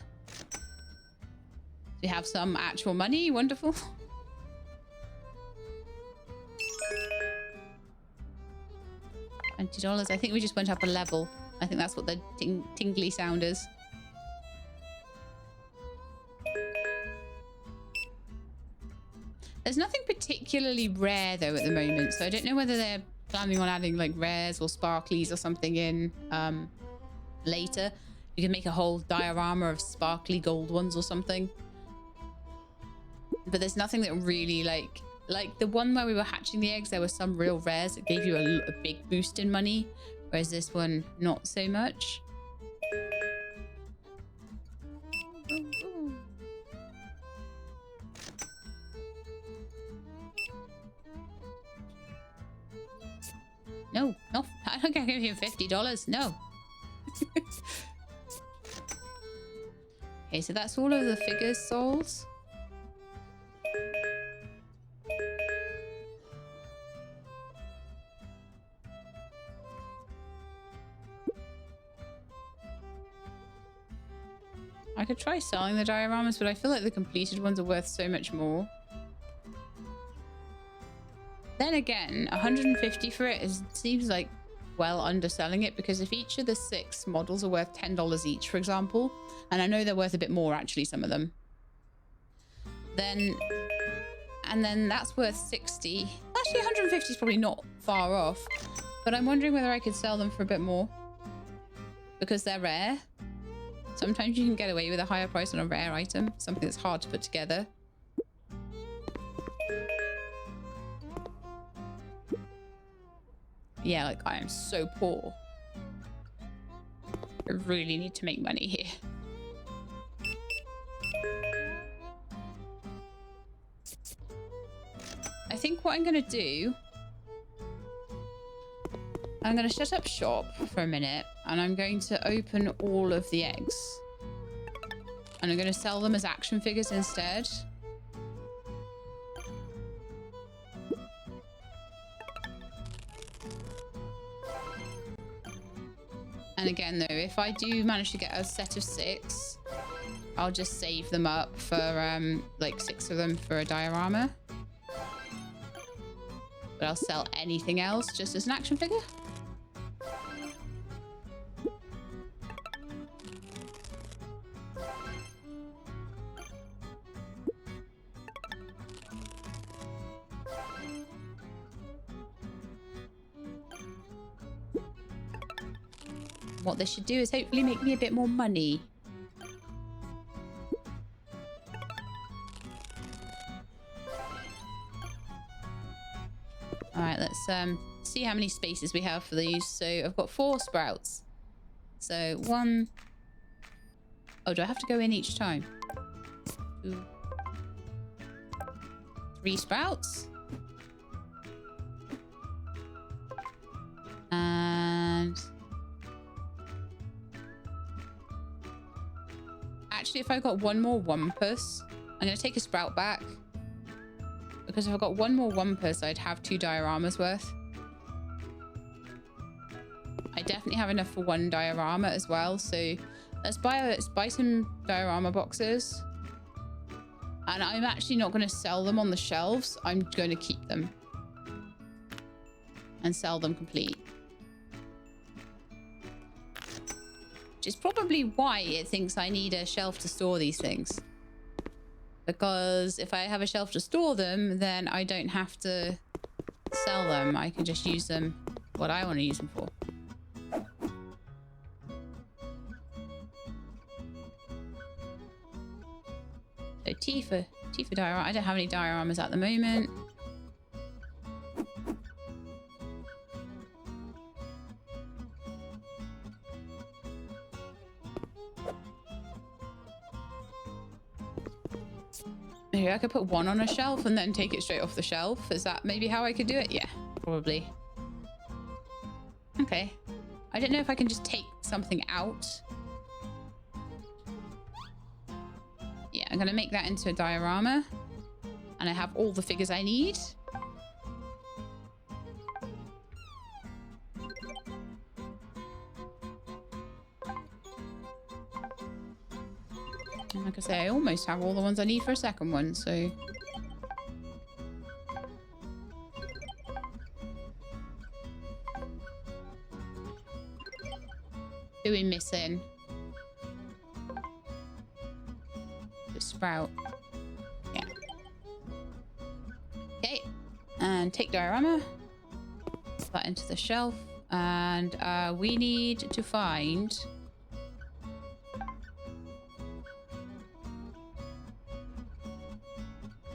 We have some actual money. Wonderful. $20. I think we just went up a level. I think that's what the tingly sound is. There's nothing particularly rare though at the moment, so I don't know whether they're planning on adding like rares or sparklies or something in later. You can make a whole diorama of sparkly gold ones or something. But there's nothing that really like Like the one where we were hatching the eggs, there were some real rares that gave you a big boost in money, whereas this one, not so much. No, I don't give you $50. No. Okay, so that's all of the figures sold. I could try selling the dioramas, but I feel like the completed ones are worth so much more. Then again, 150 for it seems like well underselling it, because if each of the 6 models are worth $10 each, for example, and I know they're worth a bit more actually, some of them, then that's worth 60. Actually, 150 is probably not far off, but I'm wondering whether I could sell them for a bit more because they're rare. Sometimes you can get away with a higher price on a rare item, something that's hard to put together. Yeah, like I am so poor. I really need to make money here. I think what I'm going to do, I'm going to shut up shop for a minute and I'm going to open all of the eggs. And I'm going to sell them as action figures instead. And again, though, if I do manage to get a set of 6, I'll just save them up for, like 6 of them for a diorama. But I'll sell anything else just as an action figure. What this should do is hopefully make me a bit more money. All right, let's see how many spaces we have for these. So I've got 4 sprouts. So 1. Oh, do I have to go in each time? 2. 3 sprouts. And actually, if I got 1 more Wumpus, I'm going to take a sprout back. Because if I got 1 more Wumpus, I'd have 2 dioramas worth. I definitely have enough for 1 diorama as well. So let's buy some diorama boxes. And I'm actually not going to sell them on the shelves. I'm going to keep them. And sell them complete. Which is probably why it thinks I need a shelf to store these things. Because if I have a shelf to store them, then I don't have to sell them. I can just use them what I want to use them for. So T for diorama. I don't have any dioramas at the moment. Maybe I could put 1 on a shelf and then take it straight off the shelf. Is that maybe how I could do it? Yeah, probably. Okay. I don't know if I can just take something out. Yeah, I'm going to make that into a diorama. And I have all the figures I need. And like I say, I almost have all the ones I need for a second one, so... Who are we missing? The sprout. Yeah. Okay. And take diorama. Put that into the shelf. And we need to find...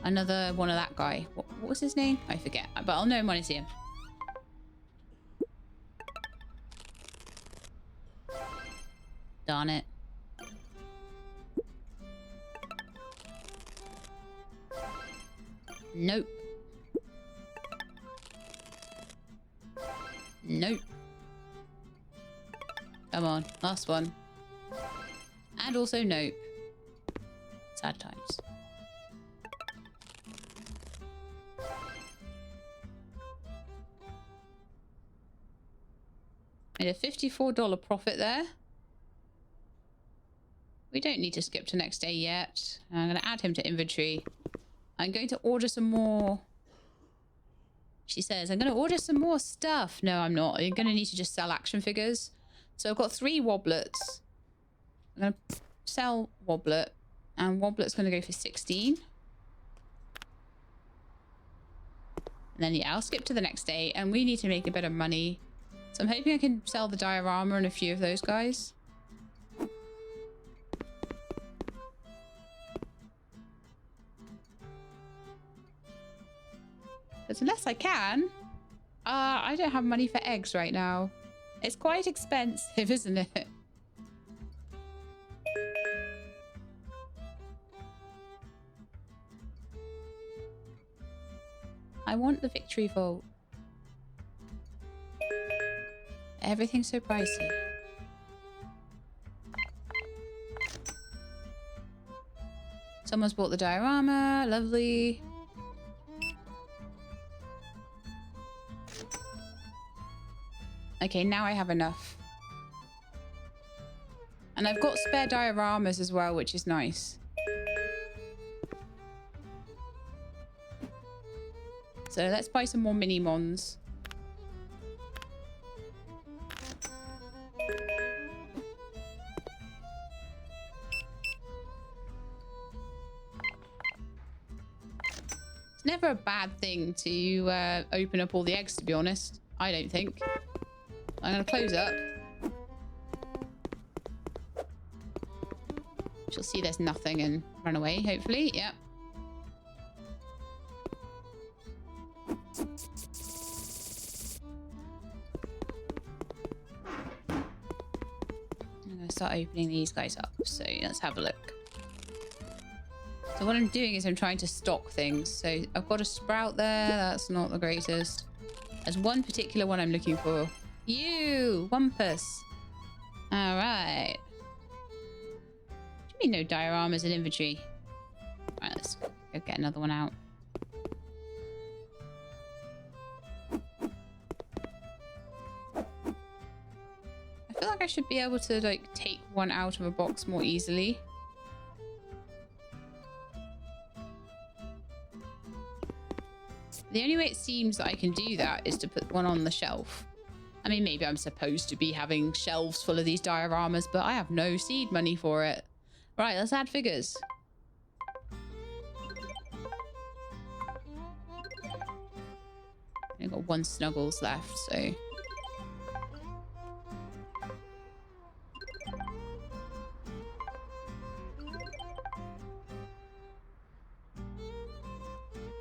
another one of that guy. what was his name? I forget, but I'll know him when I see him. Darn it. Nope. Nope. Come on, last one. And also nope. Sad times. Made a $54 profit there. We don't need to skip to next day yet. I'm going to add him to inventory. I'm going to order some more. She says, I'm going to order some more stuff. No, I'm not. I'm going to need to just sell action figures. So I've got 3 Woblets. I'm going to sell Woblet. And Woblet's going to go for 16. And then, yeah, I'll skip to the next day. And we need to make a bit of money. So I'm hoping I can sell the diorama and a few of those guys. Because unless I can, I don't have money for eggs right now. It's quite expensive, isn't it? I want the victory vault. Everything's so pricey. Someone's bought the diorama. Lovely. Okay, now I have enough. And I've got spare dioramas as well, which is nice. So let's buy some more mini-mons. It's never a bad thing to open up all the eggs, to be honest. I don't think. I'm going to close up. She'll see there's nothing and run away, hopefully. Yep. I'm going to start opening these guys up. So let's have a look. So what I'm doing is I'm trying to stock things. So I've got a sprout there. That's not the greatest. There's one particular one I'm looking for. You, Wumpus. All right. What do you mean no dioramas in inventory? All right, let's go get another one out. I feel like I should be able to like take one out of a box more easily. The only way it seems that I can do that is to put one on the shelf. I mean, maybe I'm supposed to be having shelves full of these dioramas, but I have no seed money for it. Right, let's add figures. I've got 1 Snuggles left, so...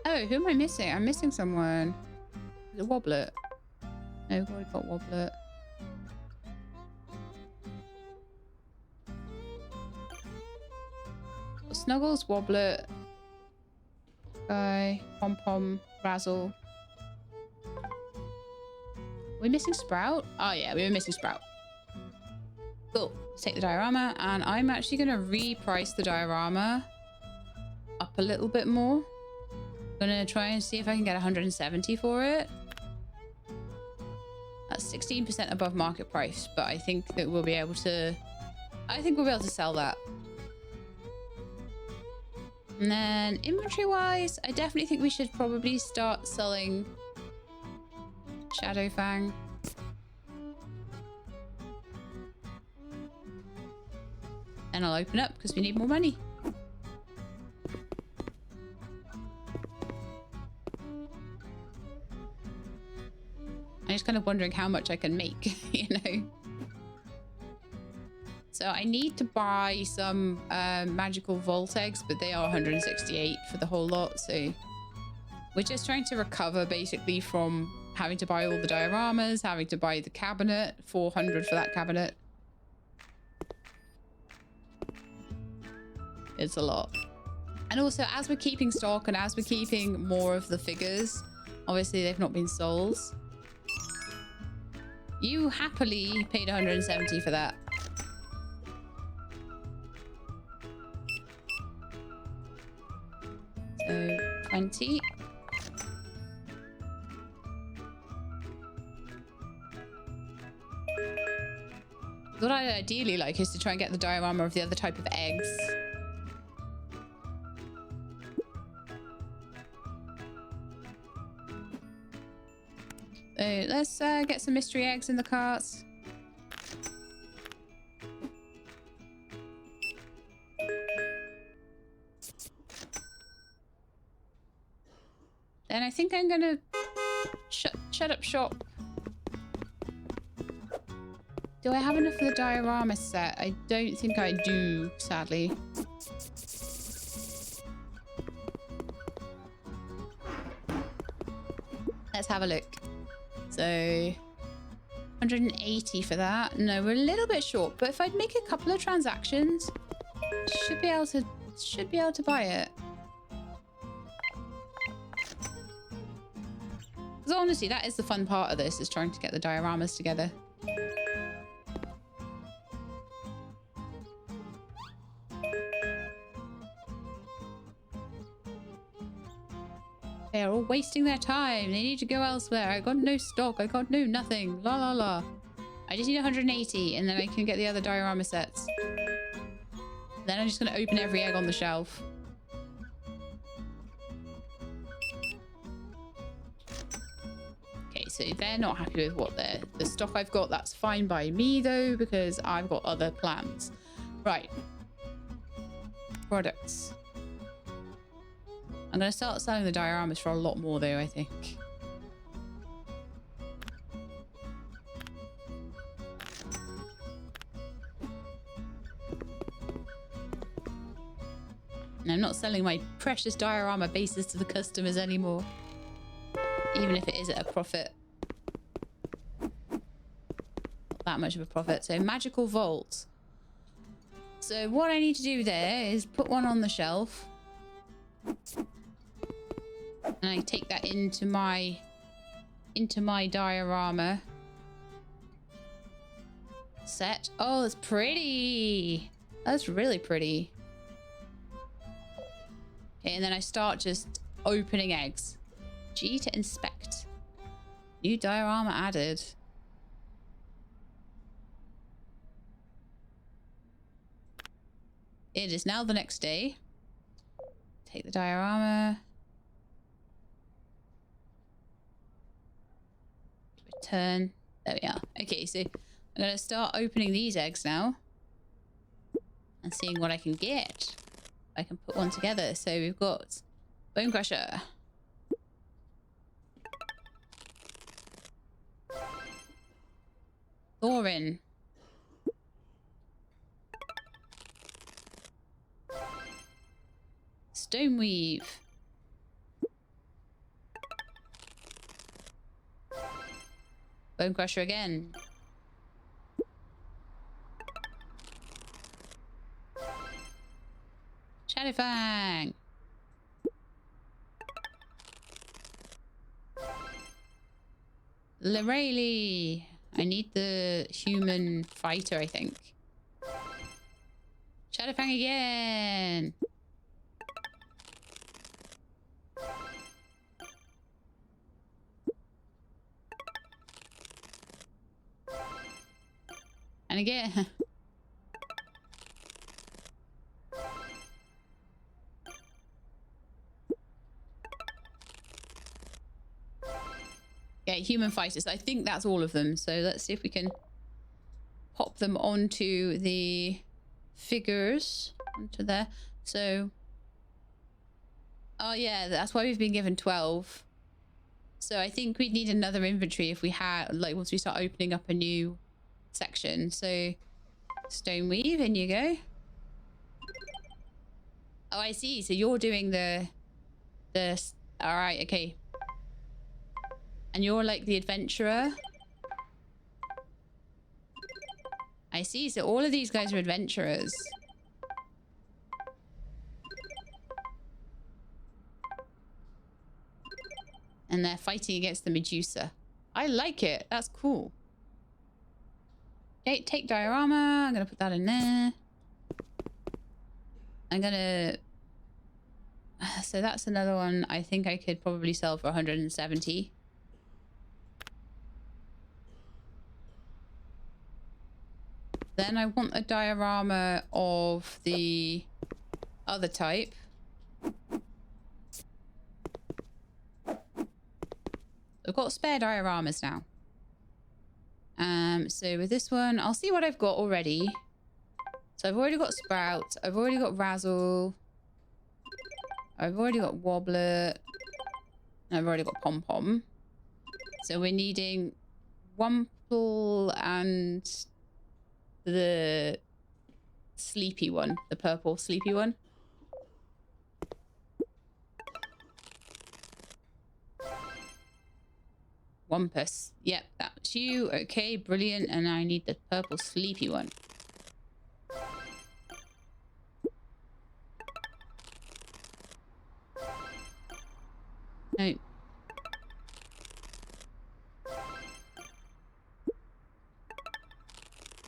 Oh, who am I missing? I'm missing someone. Is it Woblet? No, I've already got Woblet. Got Snuggles, Woblet, Guy, Pom Pom, Razzle. Are we missing Sprout? Oh yeah, we were missing Sprout. Cool. Let's take the diorama, and I'm actually going to reprice the diorama up a little bit more. I'm going to try and see if I can get 170 for it. That's 16% above market price, but I think that we'll be able to... I think we'll be able to sell that. And then inventory-wise, I definitely think we should probably start selling Shadow Fang. And I'll open up because we need more money. I'm just kind of wondering how much I can make, you know. So I need to buy some magical vault eggs, but they are 168 for the whole lot. So We're just trying to recover basically from having to buy all the dioramas, having to buy the cabinet, 400 for that cabinet. It's a lot. And also, as we're keeping stock and as we're keeping more of the figures, obviously they've not been sold. You happily paid 170 for that. So 20. What I'd ideally like is to try and get the diorama of the other type of eggs. So let's get some mystery eggs in the carts. Then I think I'm gonna shut up shop. Do I have enough for the diorama set? I don't think I do, sadly. Let's have a look. So 180 for that. No, we're a little bit short, but if I'd make a couple of transactions, should be able to buy it. Because honestly, that is the fun part of this, is trying to get the dioramas together. They're all wasting their time. They need to go elsewhere. I got no stock. I got no nothing. La la la. I just need 180 and then I can get the other diorama sets. Then I'm just going to open every egg on the shelf. Okay, so they're not happy with what the stock I've got. That's fine by me though, because I've got other plans. Right. Products. I'm going to start selling the dioramas for a lot more though, I think. And I'm not selling my precious diorama bases to the customers anymore. Even if it is at a profit. Not that much of a profit. So magical vault. So what I need to do there is put one on the shelf. And I take that into my diorama set. Oh, that's pretty. That's really pretty. Okay, and then I start just opening eggs. G to inspect. New diorama added. It is now the next day. Take the diorama. Return. There we are. Okay, so I'm going to start opening these eggs now. And seeing what I can get. I can put one together. So we've got Bone Crusher. Thorin. Stoneweave. Bone Crusher again. Shadowfang. Lorelei. I need the human fighter, I think. Shadowfang again. And again. Yeah, human fighters. I think that's all of them. So let's see if we can pop them onto the figures. Onto there. So. Oh yeah, that's why we've been given 12. So I think we'd need another inventory if we had, like, once we start opening up a new section. So Stoneweave, in you go. Oh, I see. So you're doing the All right, okay. And you're like the adventurer? I see. So all of these guys are adventurers. And they're fighting against the Medusa. I like it. That's cool. Okay, take diorama. I'm going to put that in there. I'm going to... So that's another one I think I could probably sell for 170. Then I want a diorama of the other type. I've got spare dioramas now. So with this one, I'll see what I've got already. So I've already got Sprout. I've already got Razzle. I've already got Wobbler. I've already got Pom Pom. So we're needing Wumple and the sleepy one, the purple sleepy one. Wumpus. Yep, that's you. Okay, brilliant. And I need the purple sleepy one. No.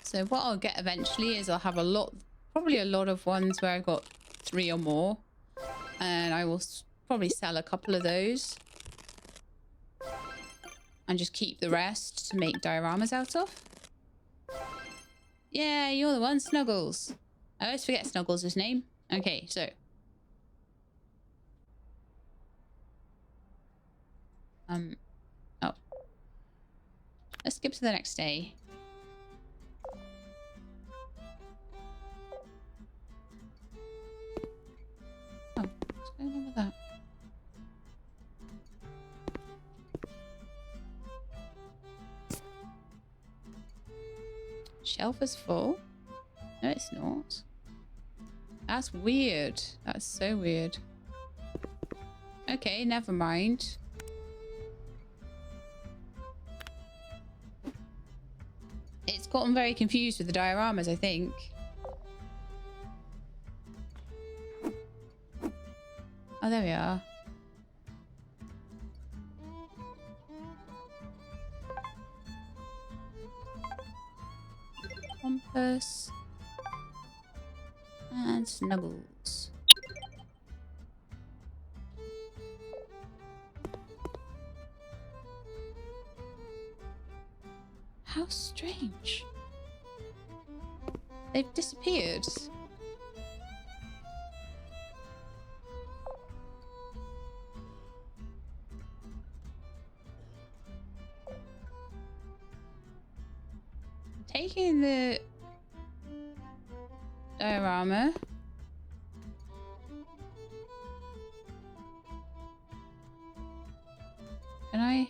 So what I'll get eventually is I'll have a lot, probably a lot of ones where I've got 3 or more. And I will probably sell a couple of those. And just keep the rest to make dioramas out of. Yeah, you're the one, Snuggles. I always forget Snuggles' name. Okay, so. Oh. Let's skip to the next day. Oh, what's going on with that? Shelf is full. No, it's not. That's weird. That's so weird. Okay, never mind. It's gotten very confused with the dioramas, I think. Oh, there we are. Compass and Snuggles. How strange. They've disappeared. Taking the diorama. Can I?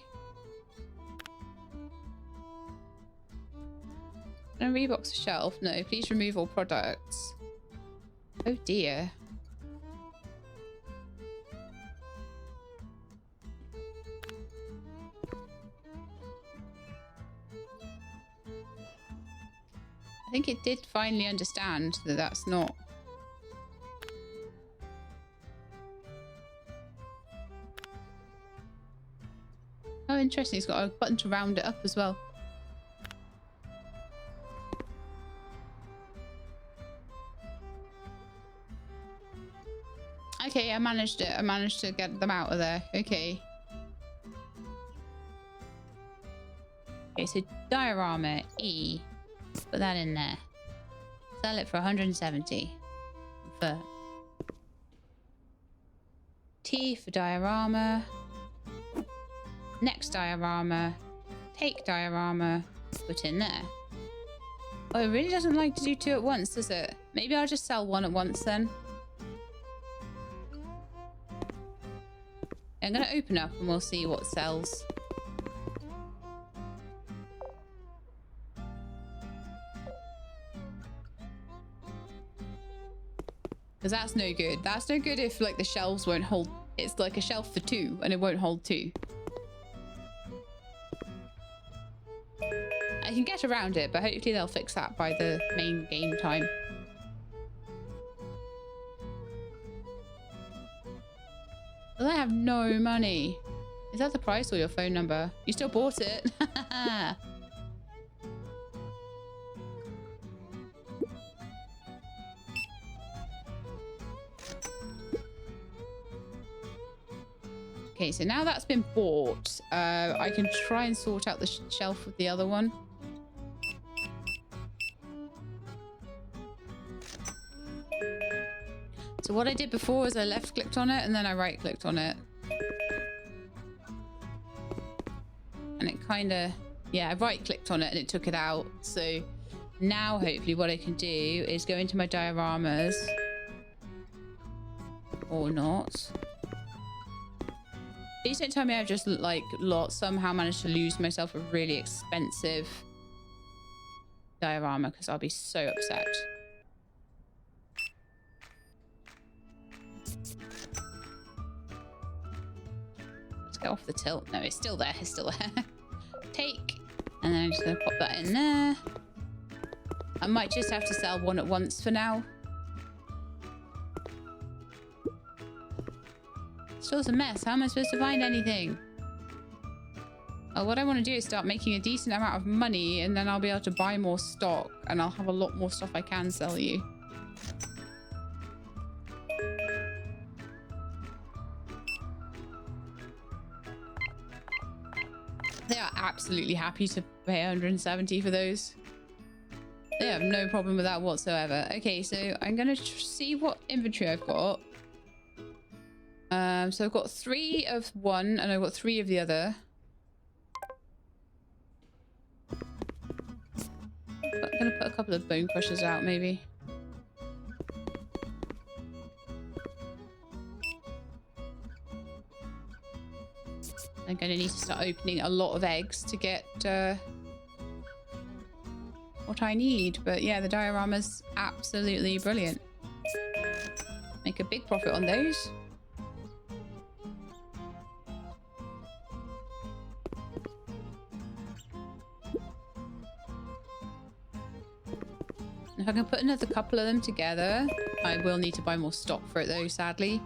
Can I rebox the shelf? No, please remove all products. Oh dear. I think it did finally understand that that's not. Oh, interesting. It's got a button to round it up as well. Okay, I managed it. I managed to get them out of there. Okay. Okay, so diorama E. Put that in there. Sell it for 170. For T for diorama. Next diorama. Take diorama. Put in there. Oh, it really doesn't like to do 2 at once, does it? Maybe I'll just sell 1 at once then. I'm going to open up and we'll see what sells. Because that's no good. That's no good if like the shelves won't hold it's like a shelf for two and it won't hold two. I can get around it, but hopefully they'll fix that by the main game time. Well, I have no money. Is that the price or your phone number? You still bought it. Okay, so now that's been bought, I can try and sort out the shelf with the other one. So what I did before was I left clicked on it and then I right clicked on it. And it kind of, yeah, I right clicked on it and it took it out. So now hopefully what I can do is go into my dioramas. Or not. Please don't tell me I've just like somehow managed to lose myself a really expensive diorama, because I'll be so upset. Let's get off the tilt. No, it's still there. It's still there. Take. And then I'm just going to pop that in there. I might just have to sell one at once for now. Still a mess. How am I supposed to find anything? Oh, what I want to do is start making a decent amount of money, and then I'll be able to buy more stock, and I'll have a lot more stuff I can sell you. They are absolutely happy to pay 170 for those. They have no problem with that whatsoever. Okay, so I'm going to see what inventory I've got. So I've got 3 of one and I've got 3 of the other. I'm going to put a couple of bone crushers out maybe. I'm going to need to start opening a lot of eggs to get what I need. But yeah, the diorama's absolutely brilliant. Make a big profit on those. If I can put another couple of them together, I will need to buy more stock for it though, sadly.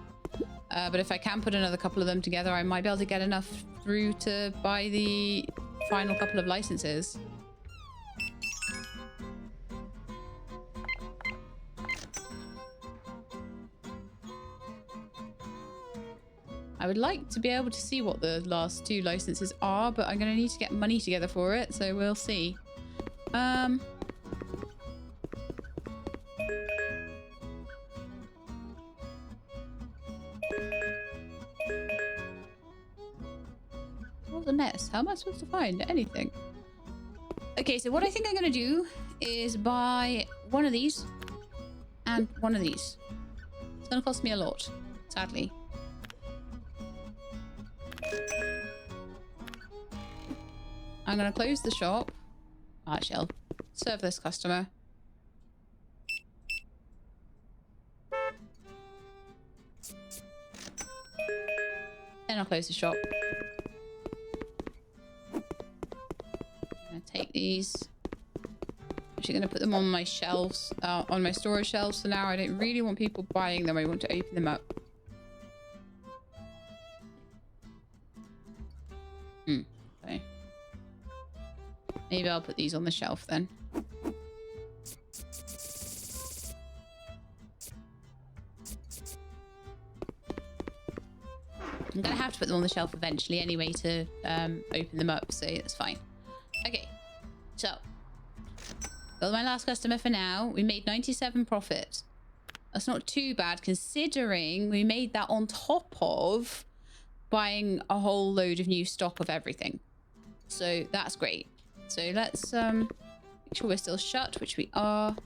But if I can put another couple of them together, I might be able to get enough through to buy the final couple of licenses. I would like to be able to see what the last 2 licenses are, but I'm going to need to get money together for it, so we'll see. What a mess. How am I supposed to find anything? Okay, so what I think I'm going to do is buy one of these and one of these. It's going to cost me a lot, sadly. I'm going to close the shop. Actually, I'll serve this customer. Then I'll close the shop. I'm going to take these. Actually going to put them on my shelves, on my storage shelves for now. I don't really want people buying them. I want to open them up. Okay. Maybe I'll put these on the shelf then. I'm going to have to put them on the shelf eventually anyway to open them up, so that's fine. Okay, so got my last customer for now. We made 97 profit. That's not too bad considering we made that on top of buying a whole load of new stock of everything. So that's great. So let's make sure we're still shut, which we are.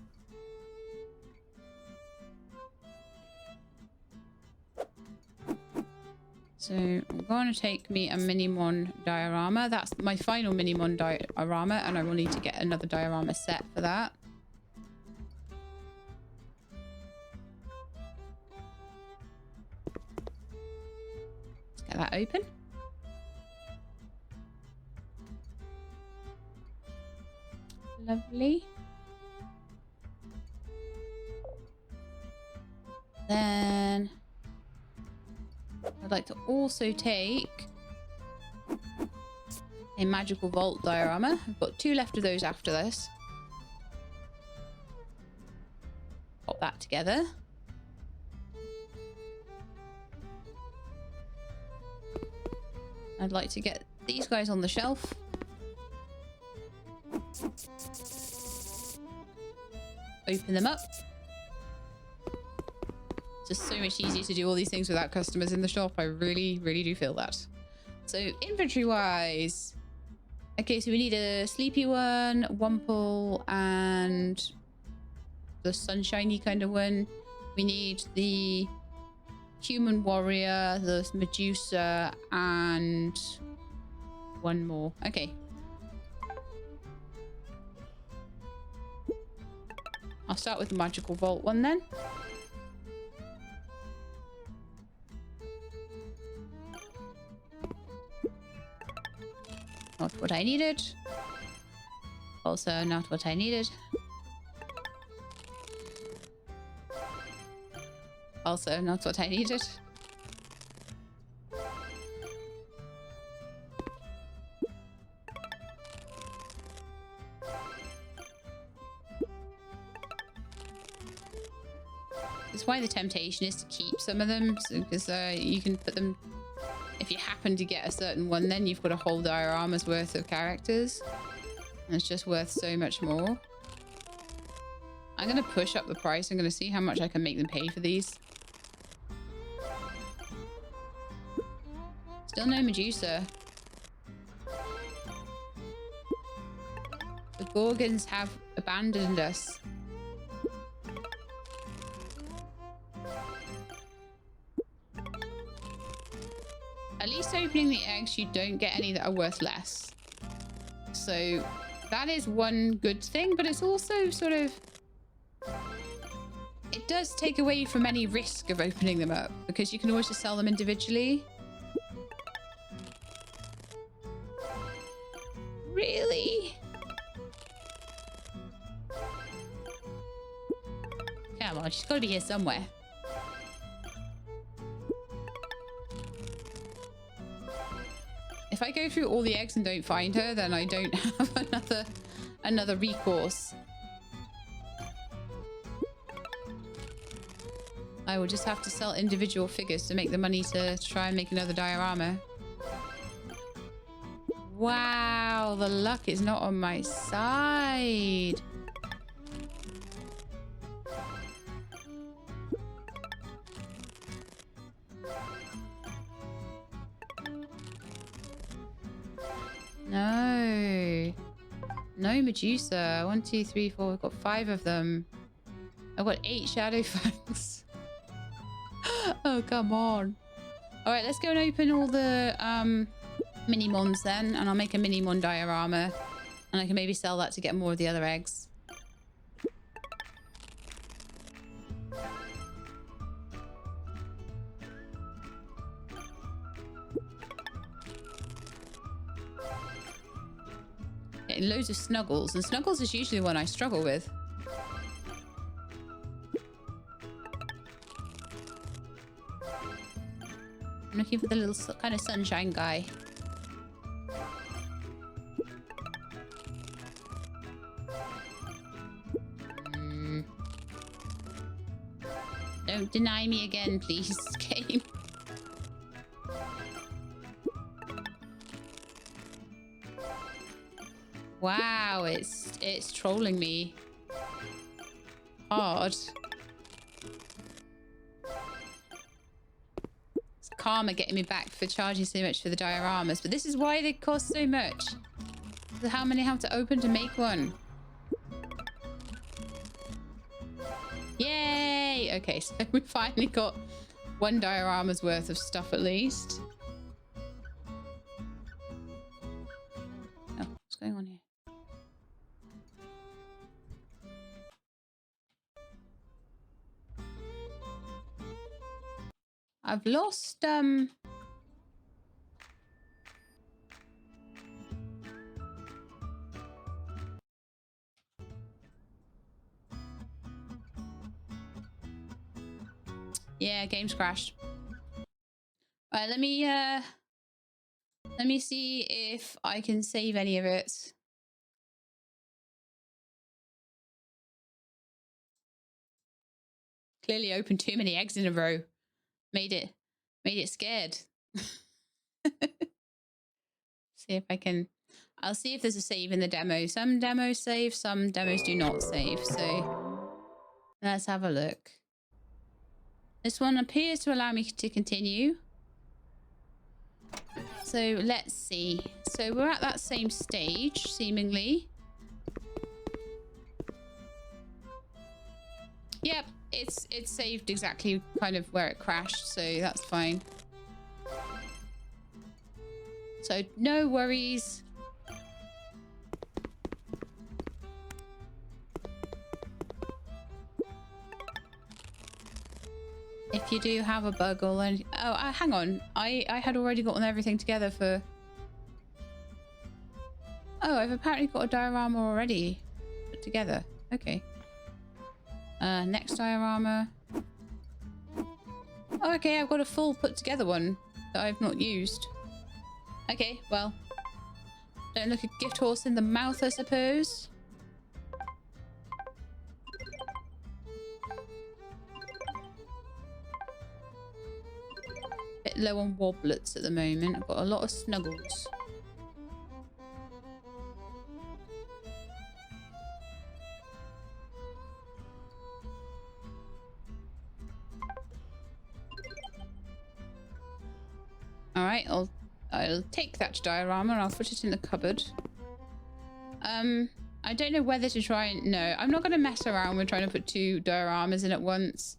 So I'm going to take me a Minimon diorama. That's my final Minimon diorama, and I will need to get another diorama set for that. Get that open. Lovely. Then I'd like to also take a magical vault diorama. I've got 2 left of those after this. Pop that together. I'd like to get these guys on the shelf. Open them up. It's just so much easier to do all these things without customers in the shop. I really, really do feel that. So inventory wise. Okay, so we need a sleepy one, Wumple, and the sunshiny kind of one. We need the human warrior, the Medusa, and one more. Okay. I'll start with the magical vault one then. Not what I needed. Also not what I needed. Also not what I needed. That's why the temptation is to keep some of them, because you can put them, if you happen to get a certain one, then you've got a whole diorama's worth of characters. And it's just worth so much more. I'm going to push up the price. I'm going to see how much I can make them pay for these. Still no Medusa. The Gorgons have abandoned us. At least opening the eggs, you don't get any that are worth less. So that is one good thing, but it's also sort of... It does take away from any risk of opening them up, because you can always just sell them individually. Really? Come on, she's got to be here somewhere. If I go through all the eggs and don't find her, then I don't have another recourse. I will just have to sell individual figures to make the money to try and make another diorama. Wow, the luck is not on my side. No. No Medusa. 1, 2, 3, 4. We've got 5 of them. I've got 8 Shadow Fangs. Oh, come on. All right, let's go and open all the mini-mons then. And I'll make a mini-mon diorama. And I can maybe sell that to get more of the other eggs. Getting loads of snuggles. And snuggles is usually the one I struggle with. I'm looking for the little kind of sunshine guy. Don't deny me again, please, game. Wow, it's trolling me hard. It's karma getting me back for charging so much for the dioramas, but this is why they cost so much. How many have to open to make one? Yay! Okay, so we finally got 1 diorama's worth of stuff at least. Oh, what's going on here? I've lost Yeah, game's crashed. All right, let me see if I can save any of it. Clearly opened too many eggs in a row. Made it scared. See if I can. I'll see if there's a save in the demo. Some demos save, some demos do not save. So let's have a look. This one appears to allow me to continue. So let's see. So we're at that same stage, seemingly. Yep, it's saved exactly kind of where it crashed, so that's fine. So no worries. If you do have a bug or anything... Oh, hang on. I had already gotten everything together for... Oh, I've apparently got a diorama already put together. Okay. Next diorama. Oh, okay, I've got a full put together one that I've not used. Okay, well. Don't look a gift horse in the mouth, I suppose. Bit low on wobblets at the moment. I've got a lot of snuggles. All right, I'll take that diorama and I'll put it in the cupboard. I don't know whether to try and... No, I'm not going to mess around with trying to put 2 dioramas in at once.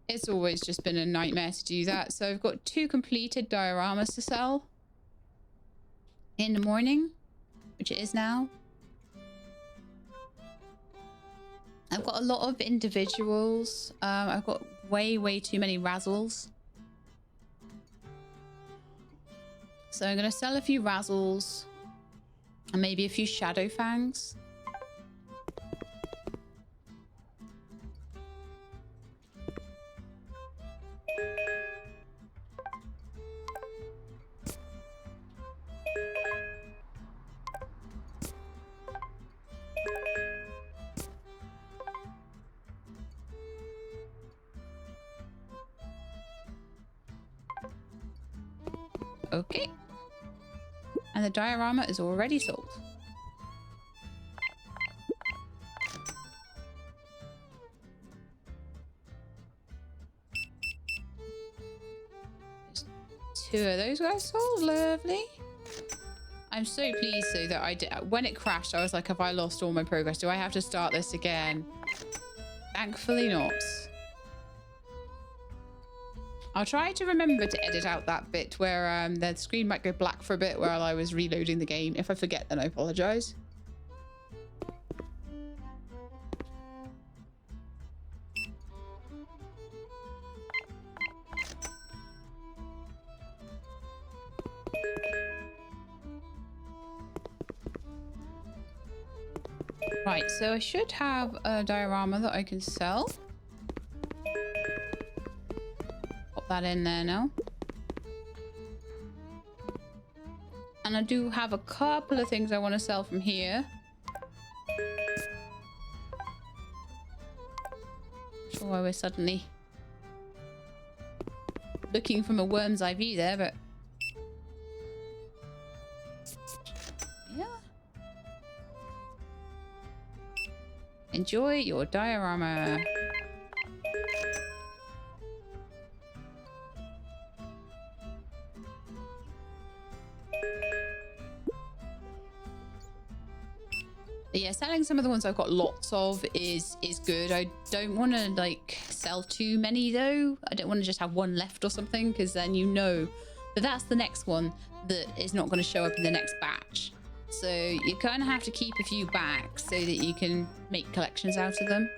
It's always just been a nightmare to do that. So I've got 2 completed dioramas to sell in the morning, which it is now. I've got a lot of individuals. I've got way too many razzles. So I'm going to sell a few razzles and maybe a few shadow fangs. Okay. And the diorama is already sold. There's 2 of those guys sold. Lovely. I'm so pleased though that I did. When it crashed, I was like, have I lost all my progress? Do I have to start this again? Thankfully not. I'll try to remember to edit out that bit where the screen might go black for a bit while I was reloading the game. If I forget, then I apologize. Right, so I should have a diorama that I can sell. Pop that in there now. And I do have a couple of things I want to sell from here. Not sure why we're suddenly looking from a worm's eye view there, but yeah. Enjoy your diorama. But yeah, selling some of the ones I've got lots of is good. I don't want to like sell too many though. I don't want to just have one left or something, because then you know that that's the next one that is not going to show up in the next batch. So you kind of have to keep a few back so that you can make collections out of them.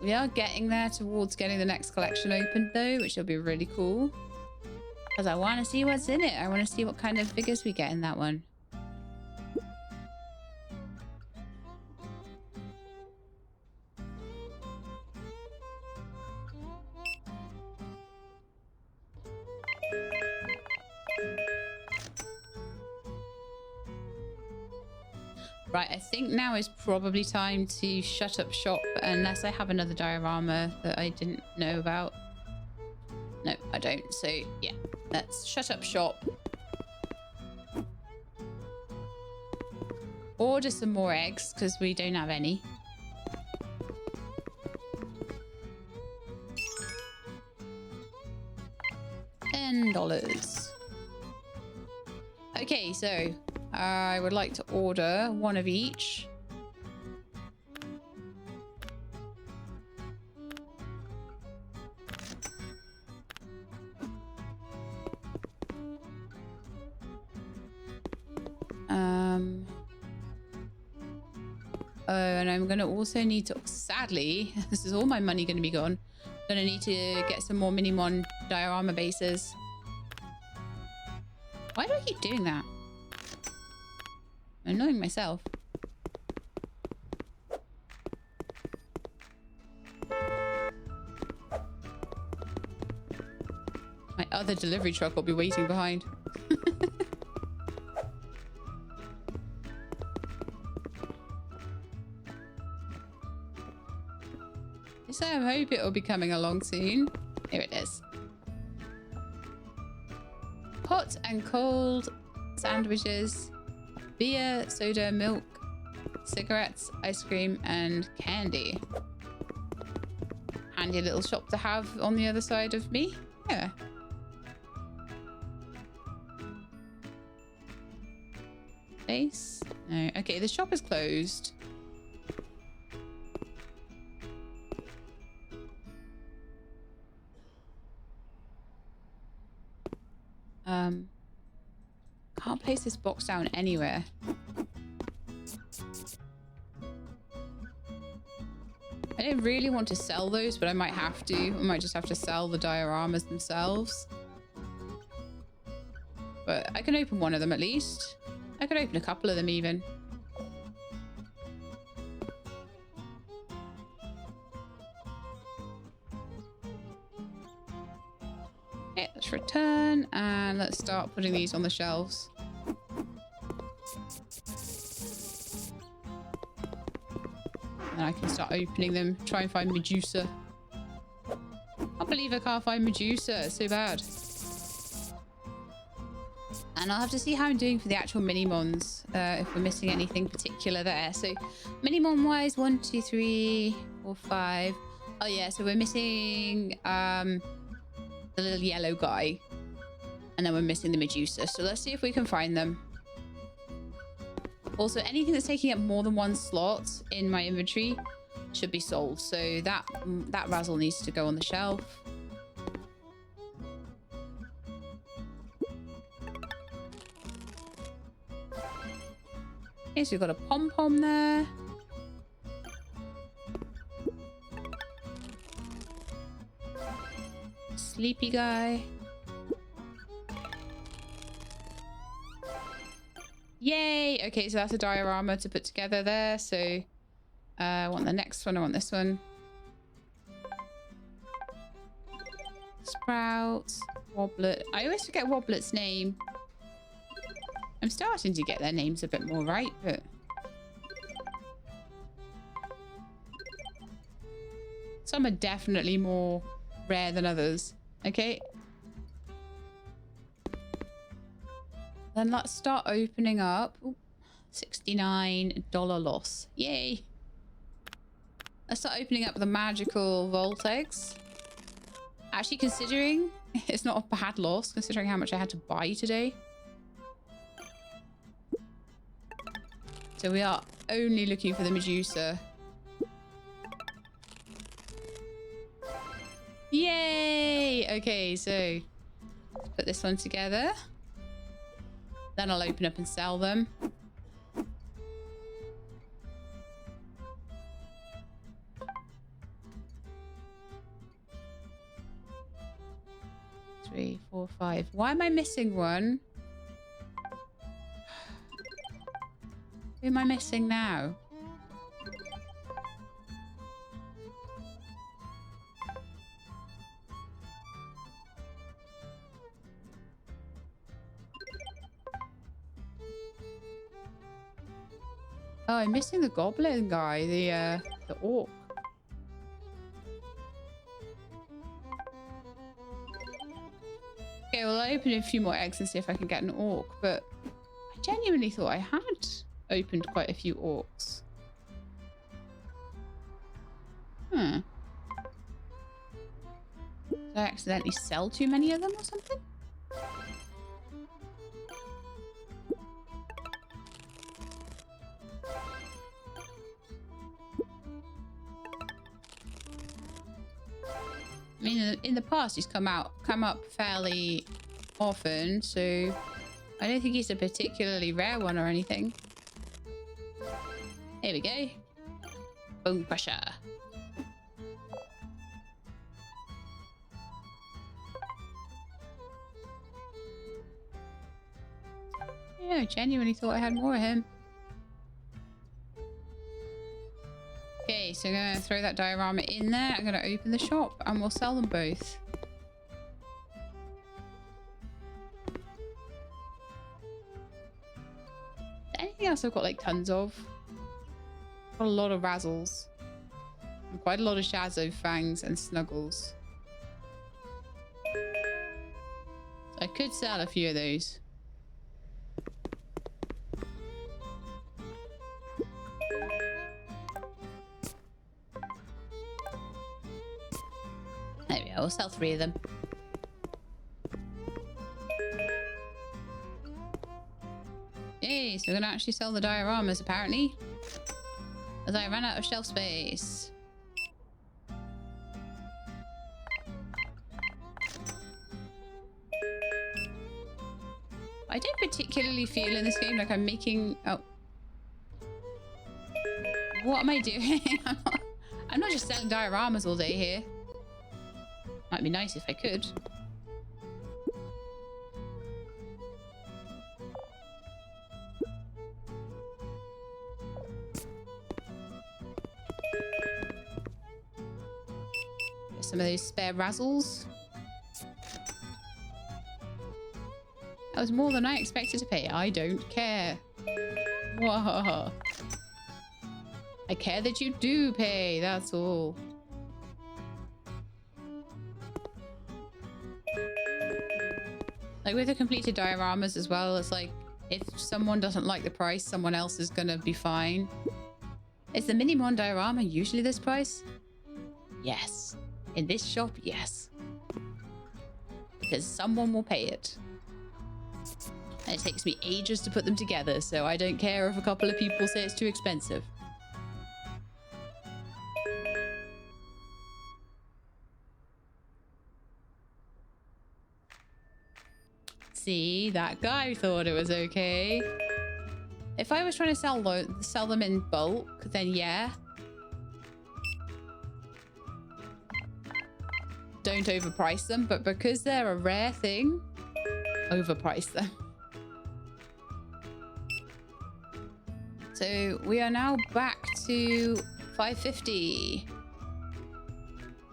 We are getting there towards getting the next collection opened though, which will be really cool. Because I want to see what's in it. I want to see what kind of figures we get in that one. Right, I think now is probably time to shut up shop unless I have another diorama that I didn't know about. No, I don't. So, yeah, let's shut up shop. Order some more eggs because we don't have any. $10. Okay, so I would like to order one of each. Oh, and I'm gonna also need to, sadly, this is all my money gonna be gone. Gonna need to get some more Minimon diorama bases. Why do I keep doing that? I'm annoying myself. My other delivery truck will be waiting behind. So I hope it will be coming along soon. Here it is. Hot and cold sandwiches, beer, soda, milk, cigarettes, ice cream, and candy. Handy little shop to have on the other side of me. Yeah. Place? No. Okay, the shop is closed. Can't place this box down anywhere. I don't really want to sell those, but I might have to. I might just have to sell the dioramas themselves. But I can open one of them at least. I could open a couple of them even. Okay, let's return and let's start putting these on the shelves. And I can start opening them, try and find Medusa. I can't believe I can't find Medusa, it's so bad. And I'll have to see how I'm doing for the actual Minimons, if we're missing anything particular there. So Minimon wise, 1, 2, 3, 4, 5. Oh yeah, so we're missing the little yellow guy. And then we're missing the Medusa. So let's see if we can find them. Also, anything that's taking up more than one slot in my inventory should be sold. So that razzle needs to go on the shelf. Okay, so we've got a pom-pom there. Sleepy guy. Yay! Okay, so that's a diorama to put together there. So I want the next one. I want this one. Sprout. Wobblet. I always forget Wobblet's name. I'm starting to get their names a bit more right, but... some are definitely more rare than others. Okay. Then let's start opening up. Ooh, $69 loss. Yay. Let's start opening up the magical vault eggs. Actually, considering it's not a bad loss, considering how much I had to buy today. So we are only looking for the Medusa. Yay! Okay, so put this one together. Then I'll open up and sell them. Three, four, five. Why am I missing one? Who am I missing now? Oh, I'm missing the goblin guy, the orc. Okay, well, I'll open a few more eggs and see if I can get an orc, but I genuinely thought I had opened quite a few orcs. Did I accidentally sell too many of them or something? I mean, in the past, he's come up fairly often, so I don't think he's a particularly rare one or anything. Here we go. Bone crusher. Yeah, I genuinely thought I had more of him. Okay, so I'm going to throw that diorama in there. I'm going to open the shop and we'll sell them both. Anything else I've got like tons of? Got a lot of razzles. And quite a lot of shadow fangs and snuggles. So I could sell a few of those. There we go, we'll sell 3 of them. Yay, so we're gonna actually sell the dioramas apparently. As I ran out of shelf space. I don't particularly feel in this game like I'm making... Oh. What am I doing? I'm not just selling dioramas all day here. Might be nice if I could. Get some of those spare razzles. That was more than I expected to pay. I don't care. Whoa. I care that you do pay, that's all. Like with the completed dioramas as well, it's like if someone doesn't like the price, someone else is gonna be fine. Is the Minimon diorama usually this price? Yes. In this shop, yes. Because someone will pay it. And it takes me ages to put them together, so I don't care if a couple of people say it's too expensive. See, that guy thought it was okay. If I was trying to sell them in bulk, then yeah. Don't overprice them, but because they're a rare thing, overprice them. So we are now back to 550.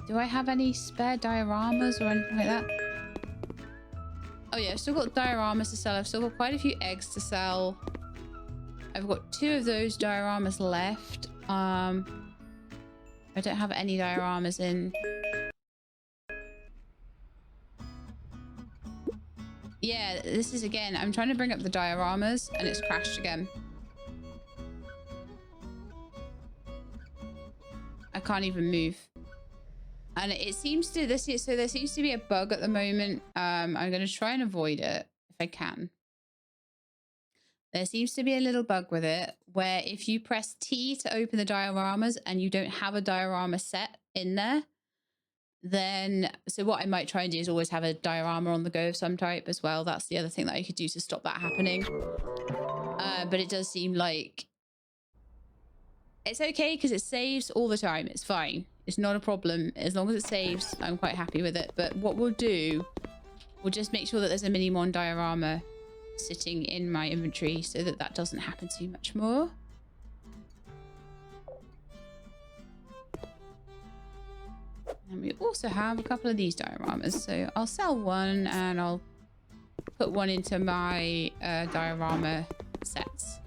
Do I have any spare dioramas or anything like that? Oh yeah, I've still got dioramas to sell. I've still got quite a few eggs to sell. I've got 2 of those dioramas left. I don't have any dioramas in. Yeah, this is again, I'm trying to bring up the dioramas and it's crashed again. I can't even move. And it seems to, there seems to be a bug at the moment. I'm going to try and avoid it if I can. There seems to be a little bug with it where if you press T to open the dioramas and you don't have a diorama set in there, then, so what I might try and do is always have a diorama on the go of some type as well. That's the other thing that I could do to stop that happening. But it does seem like it's okay because it saves all the time. It's fine. It's not a problem. As long as it saves, I'm quite happy with it. But what we'll do, we'll just make sure that there's a Minimon diorama sitting in my inventory so that that doesn't happen too much more. And we also have a couple of these dioramas. So I'll sell one and I'll put one into my diorama sets.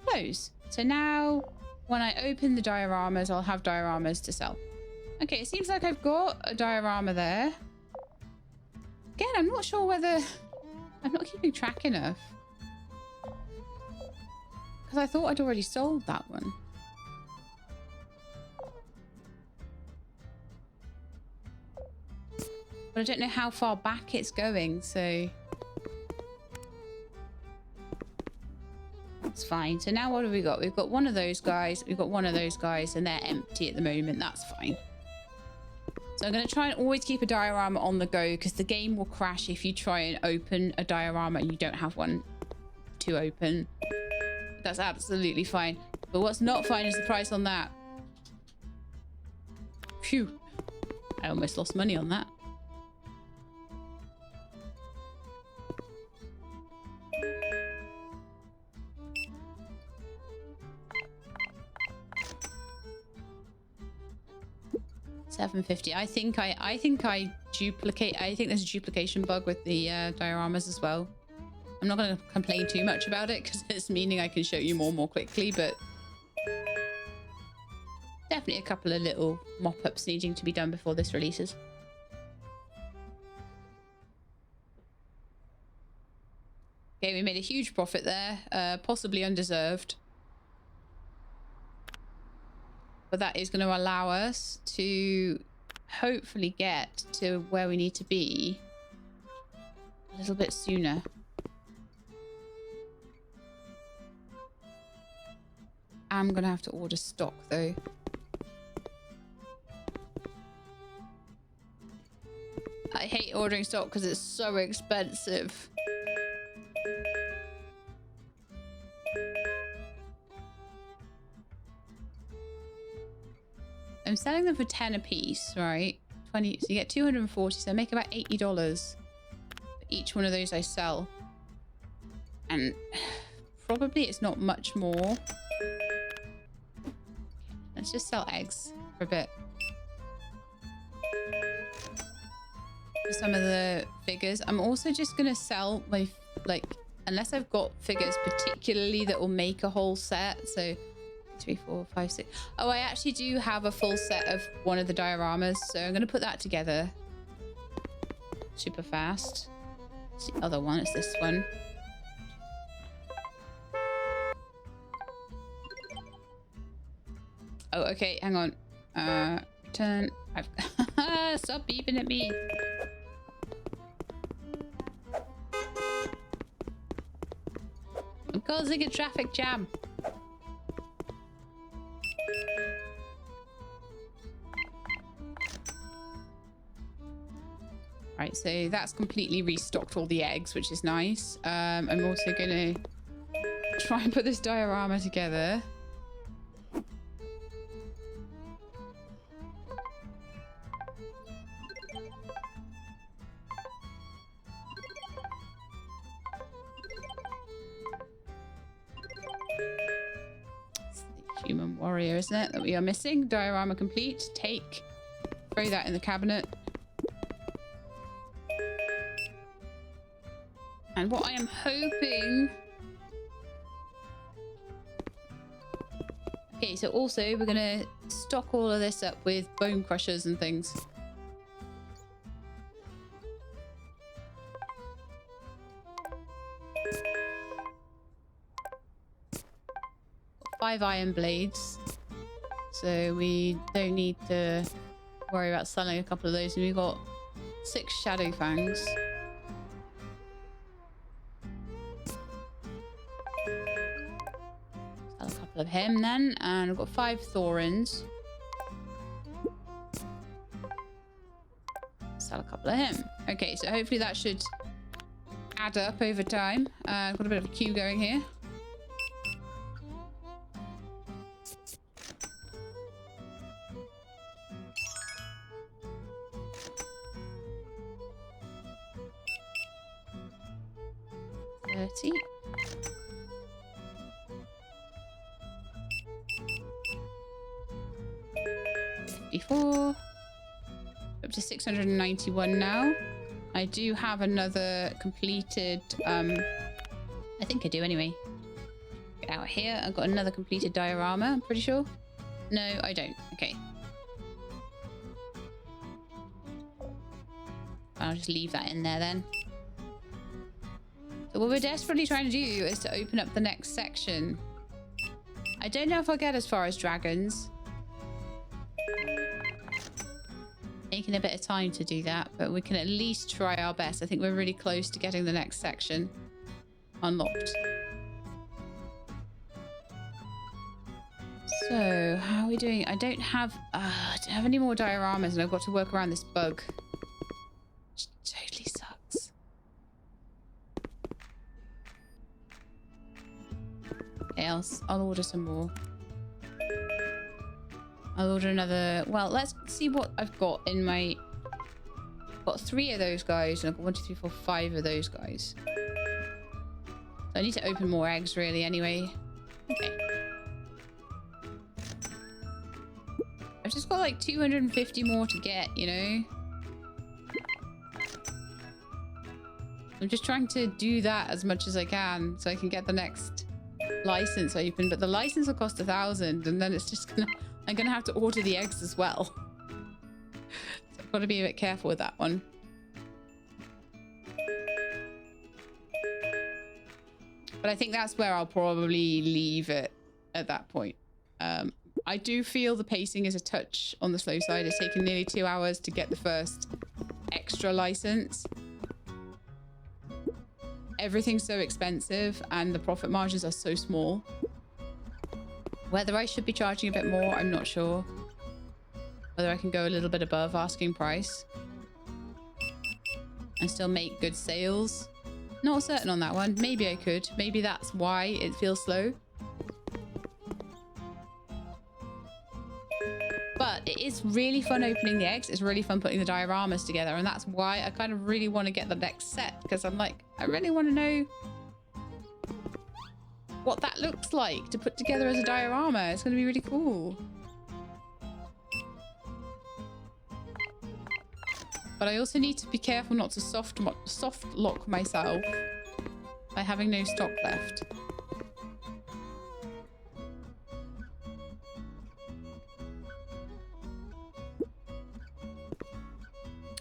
close. So now when I open the dioramas, I'll have dioramas to sell. Okay, it seems like I've got a diorama there. Again, I'm not sure whether... I'm not keeping track enough. Because I thought I'd already sold that one. But I don't know how far back it's going, so... That's fine. So now what have we got? We've got one of those guys, we've got one of those guys, and they're empty at the moment. That's fine. So I'm going to try and always keep a diorama on the go, because the game will crash if you try and open a diorama and you don't have one to open. That's absolutely fine. But what's not fine is the price on that. Phew. I almost lost money on that. $7.50. I think I duplicate. I think there's a duplication bug with the dioramas as well. I'm not going to complain too much about it because it's meaning I can show you more quickly, but definitely a couple of little mop-ups needing to be done before this releases. Okay, we made a huge profit there, possibly undeserved. But that is going to allow us to hopefully get to where we need to be a little bit sooner. I'm going to have to order stock though. I hate ordering stock because it's so expensive. I'm selling them for 10 a piece, right? 20, so you get 240, so I make about $80 for each one of those I sell. And probably it's not much more. Let's just sell eggs for a bit. For some of the figures. I'm also just gonna sell my, like, unless I've got figures particularly that will make a whole set, so 3, 4, 5, 6. Oh, I actually do have a full set of one of the dioramas, so I'm going to put that together super fast. It's the other one. It's this one. Oh, okay. Hang on. Return. Stop beeping at me. I'm causing a traffic jam. Right, so that's completely restocked all the eggs, which is nice. I'm also going to try and put this diorama together. It's the human warrior, isn't it, that we are missing? Diorama complete. Take. Throw that in the cabinet. And what I am hoping... Okay, so also we're going to stock all of this up with bone crushers and things. Got 5 iron blades. So we don't need to worry about selling a couple of those. And we've got 6 shadow fangs. Of him then, and I've got 5 thorns. Sell a couple of him. Okay, so hopefully that should add up over time. I've got a bit of a queue going here. $30. 54. Up to 691 now. I do have another completed, I think I do anyway. Get out here. I've got another completed diorama, I'm pretty sure. No, I don't. Okay. I'll just leave that in there then. So what we're desperately trying to do is to open up the next section. I don't know if I'll get as far as dragons. Taking a bit of time to do that, but we can at least try our best. I think we're really close to getting the next section unlocked. So how are we doing? I don't have any more dioramas, and I've got to work around this bug. Which totally sucks. Okay, I'll order some more. I'll order another. Well, let's see what I've got in my. I've got 3 of those guys, and I've got 1, 2, 3, 4, 5 of those guys. So I need to open more eggs, really. Anyway, okay. I've just got like 250 more to get, you know. I'm just trying to do that as much as I can so I can get the next license open, but the license will cost 1,000, and then it's just I'm gonna have to order the eggs as well. So I've got to be a bit careful with that one. But I think that's where I'll probably leave it at that point. I do feel the pacing is a touch on the slow side. It's taken nearly 2 hours to get the first extra license. Everything's so expensive and the profit margins are so small. Whether I should be charging a bit more, I'm not sure. Whether I can go a little bit above asking price and still make good sales. Not certain on that one. Maybe I could. Maybe that's why it feels slow. But it is really fun opening the eggs. It's really fun putting the dioramas together. And that's why I kind of really want to get the next set. Because I'm like, I really want to know what that looks like to put together as a diorama. It's going to be really cool. But I also need to be careful not to soft lock myself by having no stock left.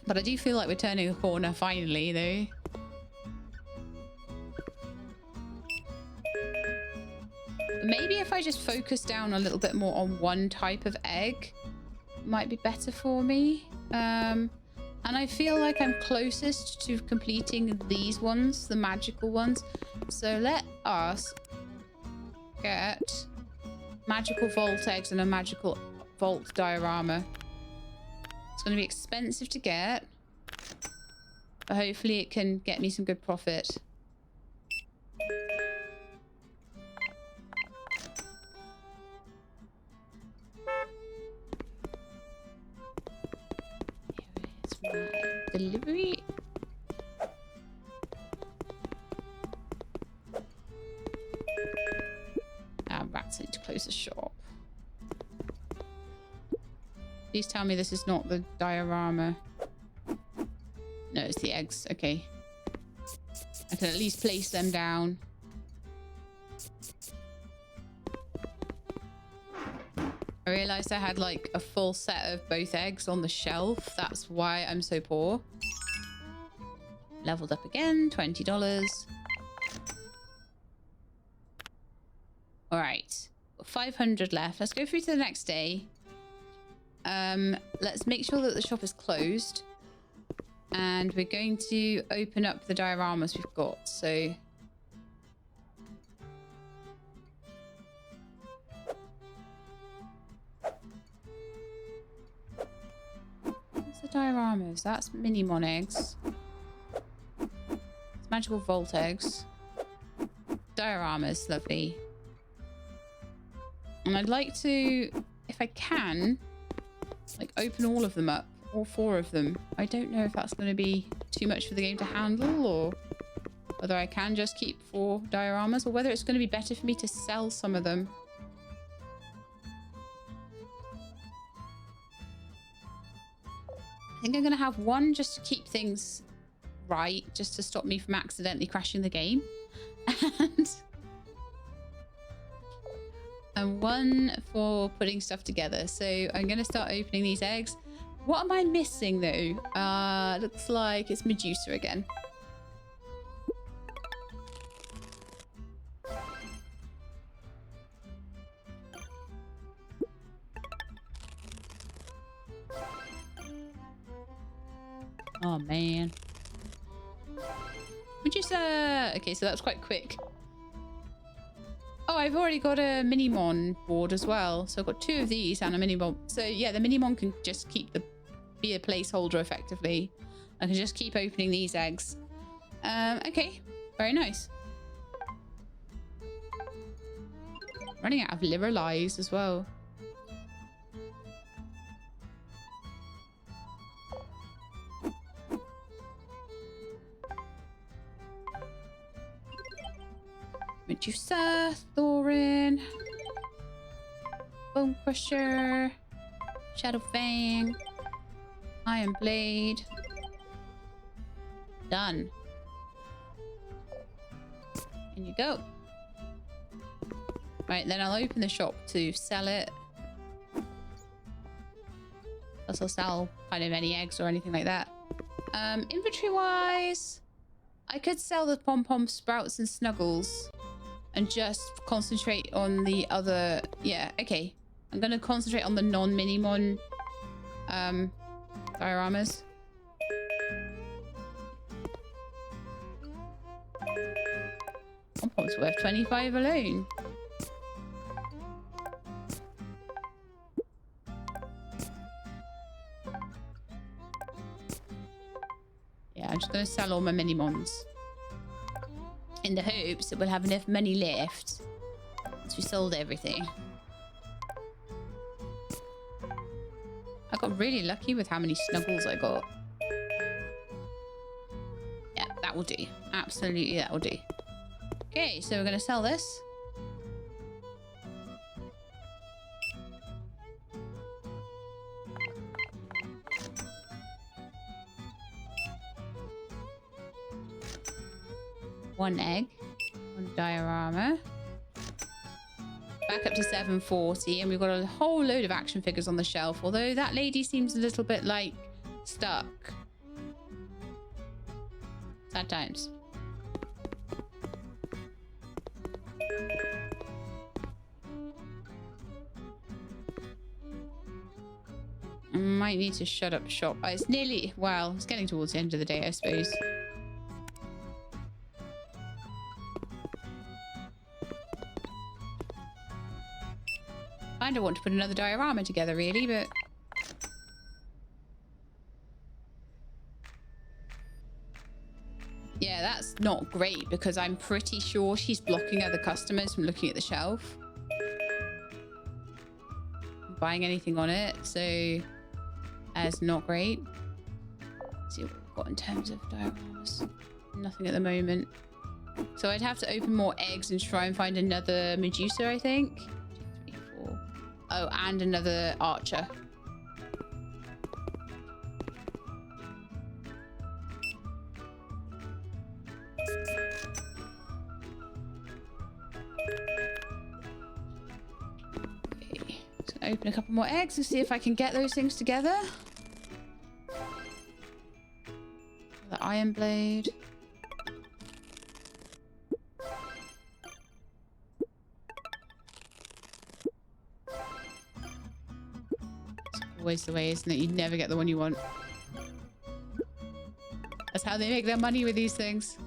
But I do feel like we're turning a corner finally, though. Maybe if I just focus down a little bit more on one type of egg, it might be better for me. And I feel like I'm closest to completing these ones, the magical ones. So let us get magical vault eggs and a magical vault diorama. It's going to be expensive to get, but hopefully it can get me some good profit. Here is my delivery. Rats need to close the shop. Please tell me this is not the diorama. No, it's the eggs. Okay. I can at least place them down. I realized I had like a full set of both eggs on the shelf. That's why I'm so poor. Leveled up again. $20. All right. 500 left. Let's go through to the next day. Let's make sure that the shop is closed, and we're going to open up the dioramas we've got. So what's the dioramas? That's mini mon eggs. It's magical vault eggs. Dioramas, lovely. And I'd like to, if I can, like open all of them up, all 4 of them. I don't know if that's going to be too much for the game to handle, or whether I can just keep 4 dioramas, or whether it's going to be better for me to sell some of them. I think I'm going to have 1 just to keep things right, just to stop me from accidentally crashing the game. And and one for putting stuff together. So I'm going to start opening these eggs. What am I missing though? Looks like it's Medusa again. Oh man. Medusa! Okay, so that's quite quick. Oh, I've already got a Minimon board as well. So I've got 2 of these and a Minimon. So yeah, the Minimon can just be a placeholder effectively. I can just keep opening these eggs. Okay, very nice. Running out of liver lives as well. Medusa, Thorin, Bone Crusher, Shadow Fang, Iron Blade. Done. In you go. Right, then I'll open the shop to sell it. Plus I'll sell kind of any eggs or anything like that. Inventory wise, I could sell the pom-pom sprouts and snuggles and just concentrate on the other. Yeah, okay. I'm gonna concentrate on the non-Minimon dioramas. Pom-pom's worth 25 alone. Yeah, I'm just gonna sell all my Minimons in the hopes that we'll have enough money left once we sold everything. I got really lucky with how many snuggles I got. Yeah, that will do. Absolutely, that will do. Okay, so we're going to sell this. One egg, one diorama. Back up to 740, and we've got a whole load of action figures on the shelf, although that lady seems a little bit like stuck. Sad times. I might need to shut up shop. It's nearly, well, it's getting towards the end of the day, I suppose. I don't want to put another diorama together, really, but... yeah, that's not great, because I'm pretty sure she's blocking other customers from looking at the shelf. Buying anything on it, so... that's not great. Let's see what we've got in terms of dioramas. Nothing at the moment. So I'd have to open more eggs and try and find another Medusa, I think. 2, 3, 4. Oh, and another archer. Okay, so open a couple more eggs and see if I can get those things together. The iron blade. Always the way, isn't it? You never get the one you want. That's how they make their money with these things.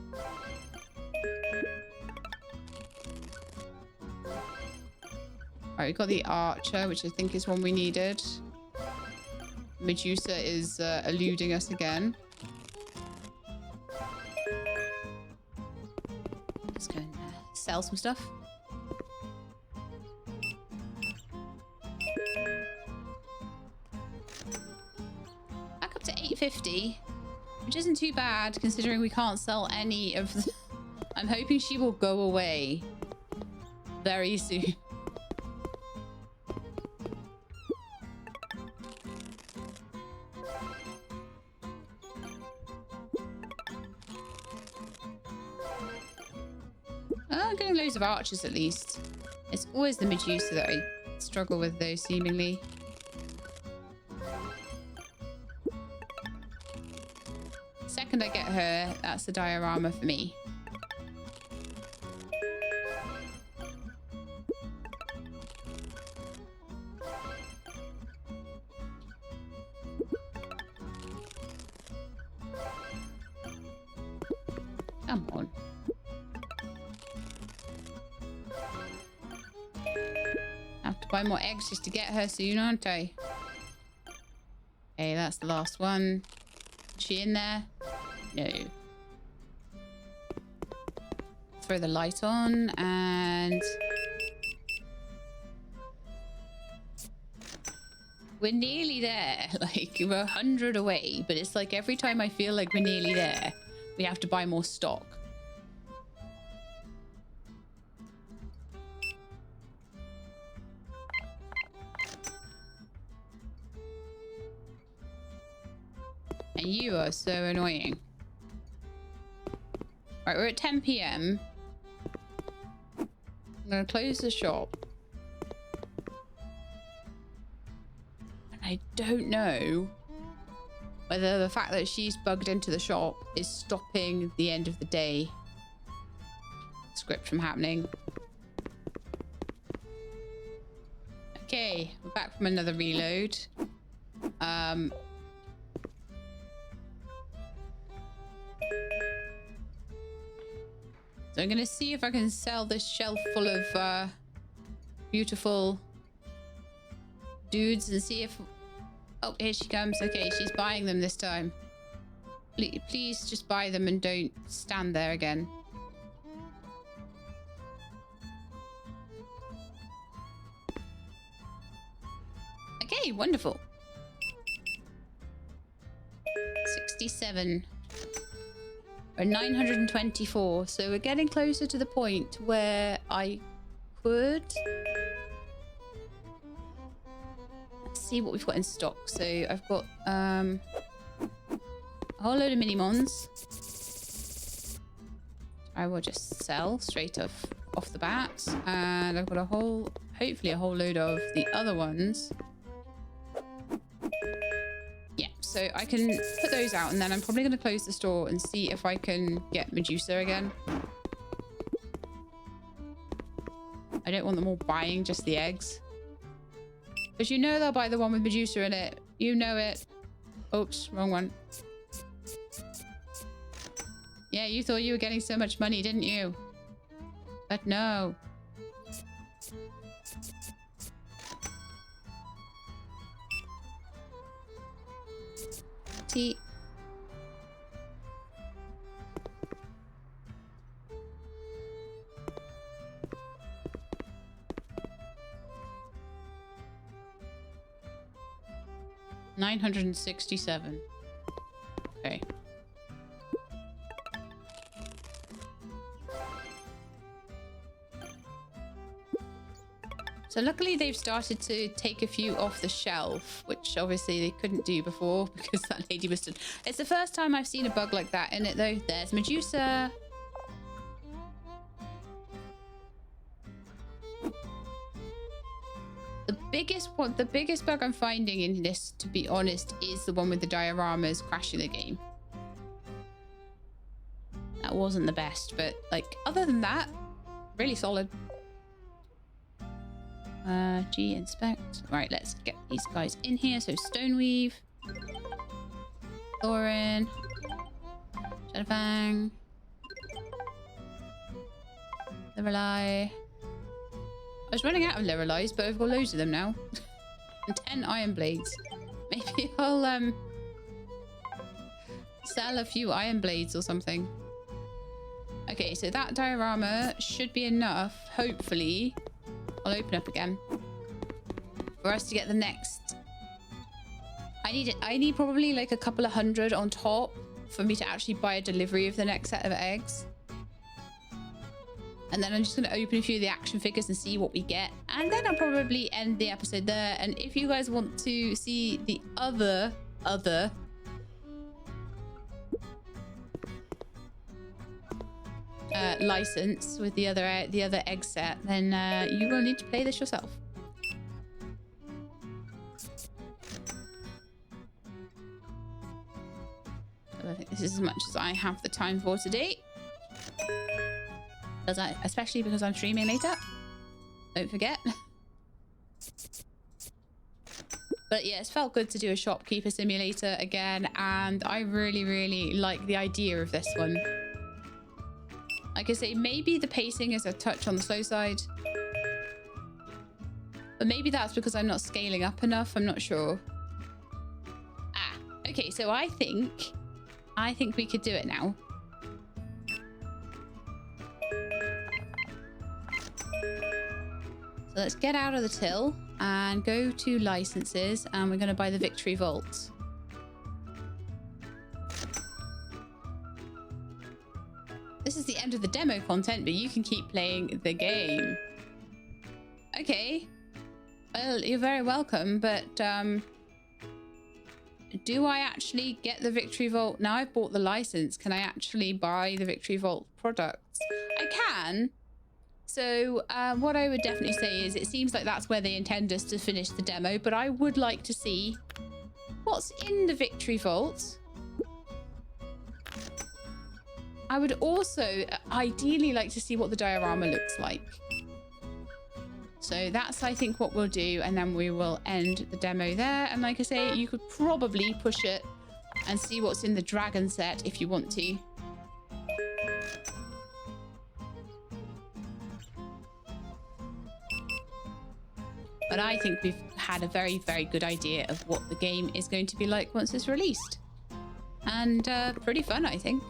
Alright, we got the archer, which I think is one we needed. Medusa is eluding us again. Let's go and sell some stuff. Back up to 850, which isn't too bad considering we can't sell any of the... I'm hoping she will go away very soon. I'm getting loads of archers at least. It's always the Medusa that I struggle with, though, seemingly. Second I get her, that's the diorama for me. Come on. I have to buy more eggs just to get her soon, aren't I? Okay, that's the last one. Is she in there? No. Throw the light on and... we're nearly there. Like, we're 100 away, but it's like every time I feel like we're nearly there, we have to buy more stock. And you are so annoying. Right, we're at 10 PM. I'm gonna close the shop. And I don't know whether the fact that she's bugged into the shop is stopping the end of the day script from happening. Okay, we're back from another reload. So I'm gonna see if I can sell this shelf full of beautiful dudes and see if... oh, here she comes. Okay, she's buying them this time. Please just buy them and don't stand there again. Okay, wonderful. 67. Or 924. So we're getting closer to the point where I could... let's see what we've got in stock. So I've got a whole load of mini-mons. I will just sell straight off the bat. And I've got a whole, hopefully a whole load of the other ones. Yeah, so I can put those out and then I'm probably going to close the store and see if I can get Medusa again. I don't want them all buying just the eggs. Because you know they'll buy the one with Medusa in it. You know it. Oops, wrong one. Yeah, you thought you were getting so much money, didn't you? But no. Tea. $967. Okay. So luckily they've started to take a few off the shelf, which obviously they couldn't do before because that lady was still... It's the first time I've seen a bug like that in it though. There's Medusa. The biggest bug I'm finding in this, to be honest, is the one with the dioramas crashing the game. That wasn't the best, but like other than that, really solid. G inspect. Right, let's get these guys in here. So Stoneweave, Thorin, Shadowfang, Lorelei. I was running out of Lorelei's, but I've got loads of them now. And 10 iron blades. Maybe I'll sell a few iron blades or something. Okay, so that diorama should be enough, hopefully. I'll open up again for us to get the next. I need probably like a couple of hundred on top for me to actually buy a delivery of the next set of eggs. And then I'm just going to open a few of the action figures and see what we get. And then I'll probably end the episode there. And if you guys want to see the other license with the other egg set, then you will need to play this yourself. I think this is as much as I have the time for today. Especially because I'm streaming later. Don't forget. But yeah, it's felt good to do a shopkeeper simulator again, and I really, really like the idea of this one. Like I say, maybe the pacing is a touch on the slow side. But maybe that's because I'm not scaling up enough. I'm not sure. Ah, okay, so I think we could do it now. So let's get out of the till and go to licenses, and we're going to buy the Victory Vault. This is the end of the demo content, but you can keep playing the game. Okay. Well, you're very welcome, but do I actually get the Victory Vault? Now I've bought the license, can I actually buy the Victory Vault products? I can. So what I would definitely say is it seems like that's where they intend us to finish the demo, but I would like to see what's in the Victory Vault. I would also ideally like to see what the diorama looks like. So that's, I think, what we'll do, and then we will end the demo there. And like I say, you could probably push it and see what's in the dragon set if you want to. But I think we've had a very, very good idea of what the game is going to be like once it's released. And pretty fun, I think.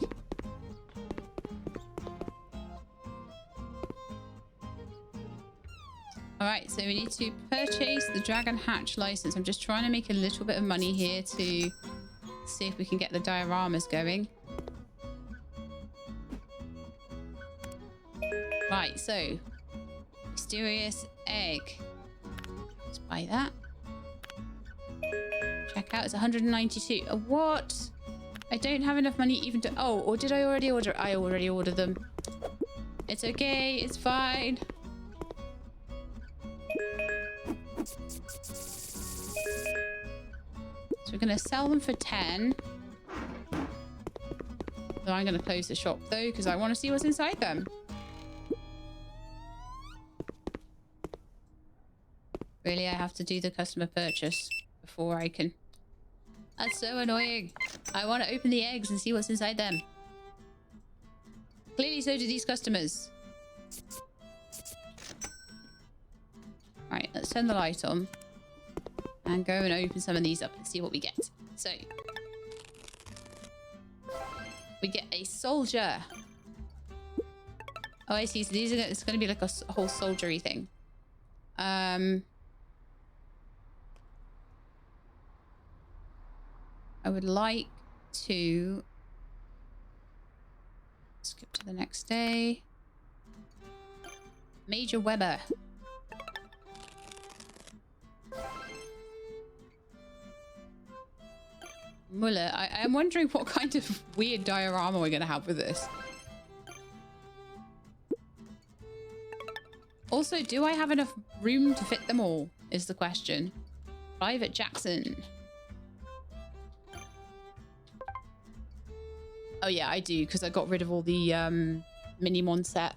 All right, so we need to purchase the Dragon Hatch license. I'm just trying to make a little bit of money here to see if we can get the dioramas going. Right, so mysterious egg. Let's buy that. Check out, it's 192. What? I don't have enough money even to... Oh, or did I already order? I already ordered them. It's okay, it's fine. So we're going to sell them for 10. So I'm going to close the shop though, because I want to see what's inside them. Really, I have to do the customer purchase before I can... That's so annoying. I want to open the eggs and see what's inside them. Clearly so do these customers. Right, let's turn the light on and go and open some of these up and see what we get. So we get a soldier. Oh, I see. So these are, it's going to be like a whole soldiery thing. I would like to skip to the next day. Major Weber. Muller. I am wondering what kind of weird diorama we're going to have with this. Also, do I have enough room to fit them all, is the question. Private Jackson. Oh yeah, I do, because I got rid of all the Minimon set.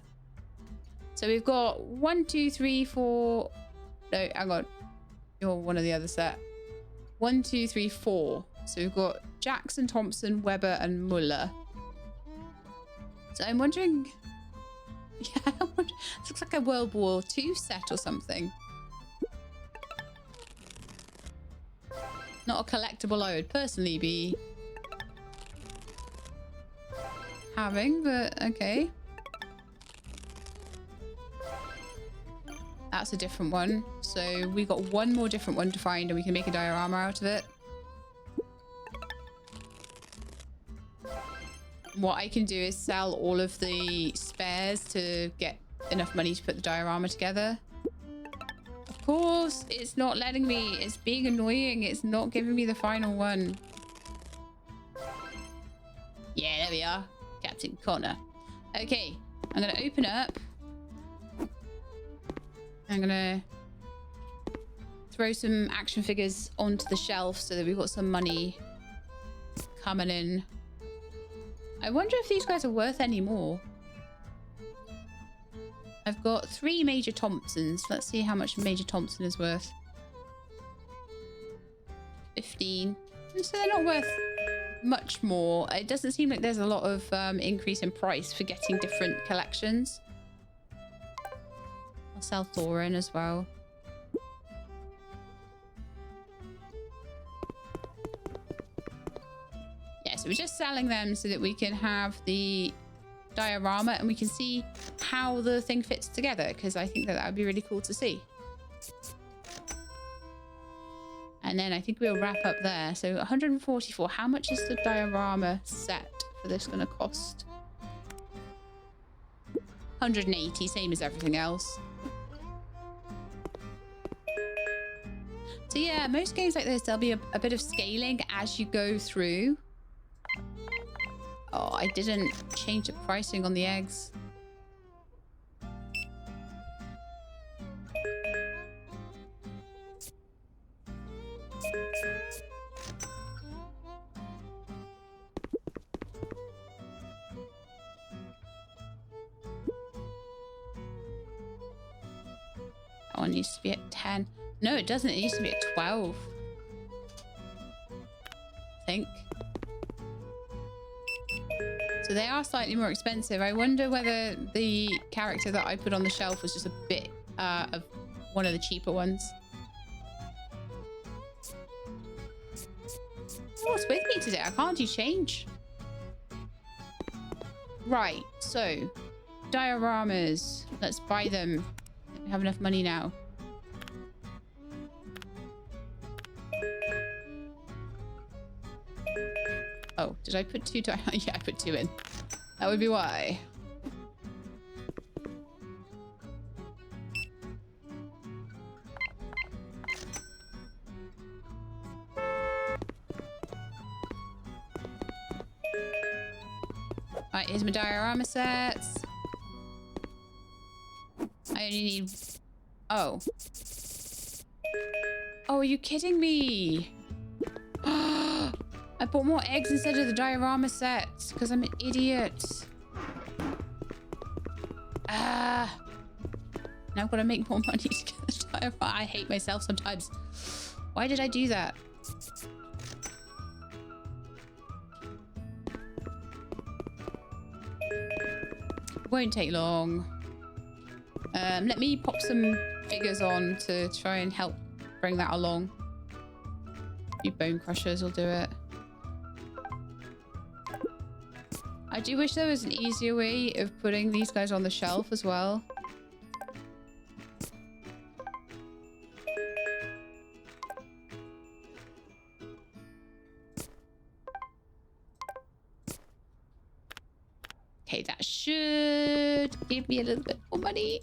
So we've got 1, 2, 3, 4... No, hang on. You're one of the other set. 1, 2, 3, 4. So we've got Jackson, Thompson, Weber, and Muller. So I'm wondering... Yeah, this looks like a World War II set or something. Not a collectible I would personally be having, but okay. That's a different one. So we got one more different one to find, and we can make a diorama out of it. What I can do is sell all of the spares to get enough money to put the diorama together. Of course, it's not letting me. It's being annoying. It's not giving me the final one. Yeah, there we are. Captain Connor. Okay, I'm going to open up. I'm going to throw some action figures onto the shelf so that we've got some money coming in. I wonder if these guys are worth any more. I've got 3 Major Thompsons. Let's see how much Major Thompson is worth. 15. So they're not worth much more. It doesn't seem like there's a lot of increase in price for getting different collections. I'll sell Thorin as well. Yeah, so we're just selling them so that we can have the diorama and we can see how the thing fits together, because I think that that would be really cool to see. And then I think we'll wrap up there. So 144. How much is the diorama set for this going to cost? 180, same as everything else. So yeah, most games like this, there'll be a bit of scaling as you go through. Oh, I didn't change the pricing on the eggs. That one needs to be at 10. No, it doesn't. It needs to be at 12. I think. So they are slightly more expensive. I wonder whether the character that I put on the shelf was just a bit of one of the cheaper ones. What's with me today? I can't do change. Right, so dioramas. Let's buy them. We have enough money now. Oh, did I put 2 dioramas? Yeah, I put 2 in. That would be why. Right, here's my diorama sets. I only need... Oh. Oh, are you kidding me? I bought more eggs instead of the diorama sets because I'm an idiot. Now I've got to make more money to get the diorama. I hate myself sometimes. Why did I do that? Won't take long. Let me pop some figures on to try and help bring that along. A few bone crushers will do it. I do wish there was an easier way of putting these guys on the shelf as well. Okay, that should give me a little bit more money.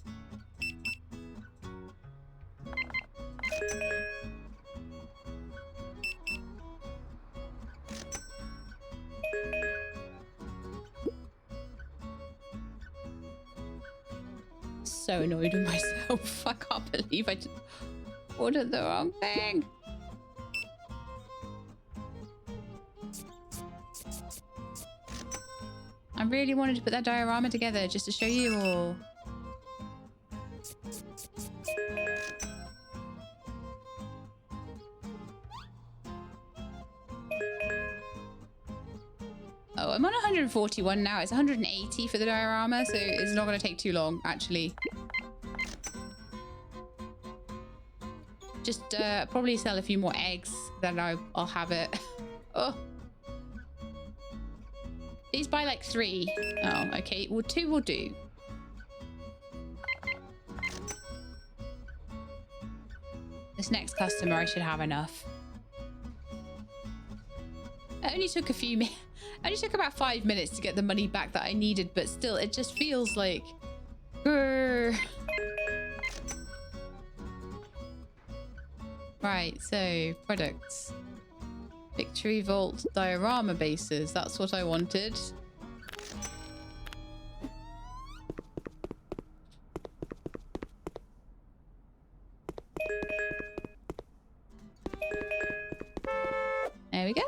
So annoyed with myself. I can't believe I ordered the wrong thing. I really wanted to put that diorama together just to show you all. Oh, I'm on 141 now. It's 180 for the diorama, so it's not going to take too long, actually. Just probably sell a few more eggs, then I'll have it. Oh. These buy like 3. Oh, okay. Well, 2 will do. This next customer, I should have enough. It only took a few minutes. Only took about 5 minutes to get the money back that I needed, but still, it just feels like... Grr. Right, so, products. Victory Vault diorama bases. That's what I wanted. There we go.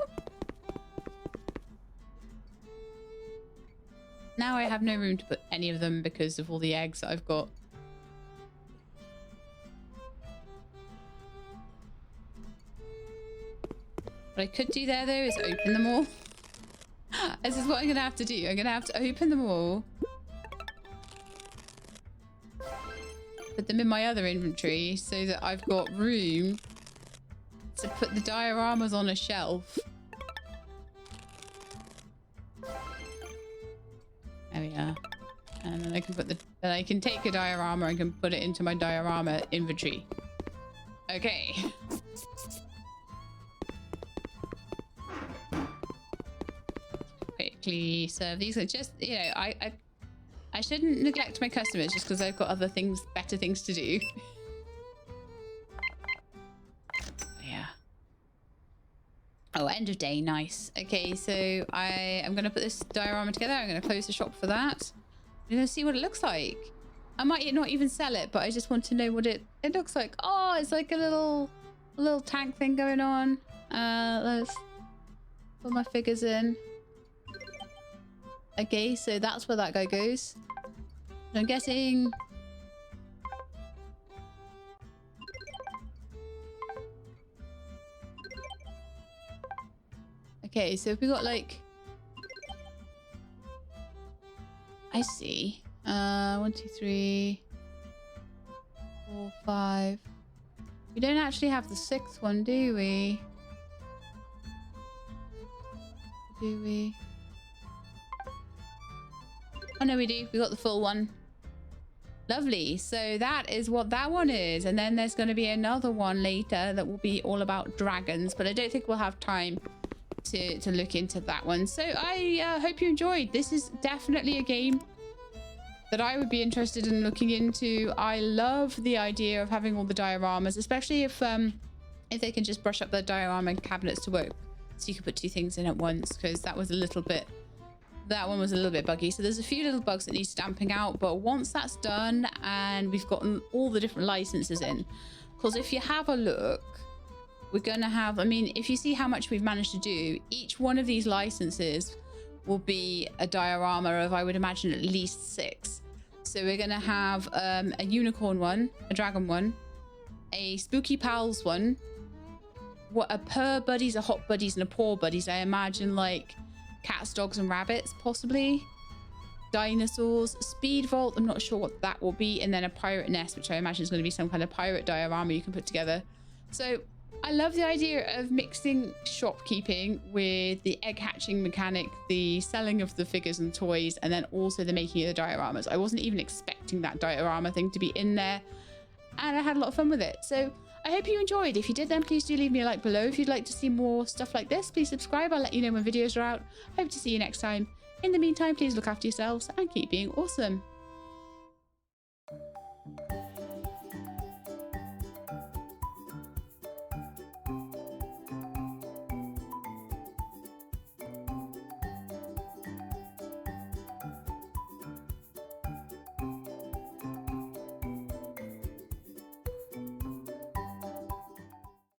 Now I have no room to put any of them because of all the eggs that I've got. What I could do there, though, is open them all. This is what I'm going to have to do. I'm going to have to open them all. Put them in my other inventory so that I've got room to put the dioramas on a shelf. There we are. And then I can put then I can take a diorama and can put it into my diorama inventory. Okay. Quickly serve these. Are just, you know, I shouldn't neglect my customers just because I've got other things, better things to do. Yeah. Oh, end of day. Nice. Okay, so I am going to put this diorama together. I'm going to close the shop for that. I'm going to see what it looks like. I might not even sell it, but I just want to know what it looks like. Oh, it's like a little tank thing going on. Let's put my figures in. Okay, so that's where that guy goes. I'm guessing... Okay, so if we got like... I see. 1, 2, 3... 4, 5... We don't actually have the 6th one, do we? Do we? Oh no, we do. We got the full one. Lovely. So that is what that one is. And then there's going to be another one later that will be all about dragons. But I don't think we'll have time to look into that one. So I hope you enjoyed. This is definitely a game that I would be interested in looking into. I love the idea of having all the dioramas, especially if they can just brush up their diorama cabinets to work. So you can put 2 things in at once, because that was a little bit... That one was a little bit buggy. So there's a few little bugs that need stamping out. But once that's done and we've gotten all the different licenses in, because if you have a look, we're going to have, I mean, if you see how much we've managed to do, each one of these licenses will be a diorama of, I would imagine, at least 6. So we're going to have a unicorn one, a dragon one, a spooky pals one, what a purr buddies, a hot buddies, and a paw buddies. I imagine like cats, dogs, and rabbits, possibly. Dinosaurs, speed vault, I'm not sure what that will be, and then a pirate nest, which I imagine is going to be some kind of pirate diorama you can put together. So I love the idea of mixing shopkeeping with the egg hatching mechanic, the selling of the figures and toys, and then also the making of the dioramas. I wasn't even expecting that diorama thing to be in there, and I had a lot of fun with it. So I hope you enjoyed. If you did, then please do leave me a like below. If you'd like to see more stuff like this, please subscribe. I'll let you know when videos are out. Hope to see you next time. In the meantime, please look after yourselves and keep being awesome.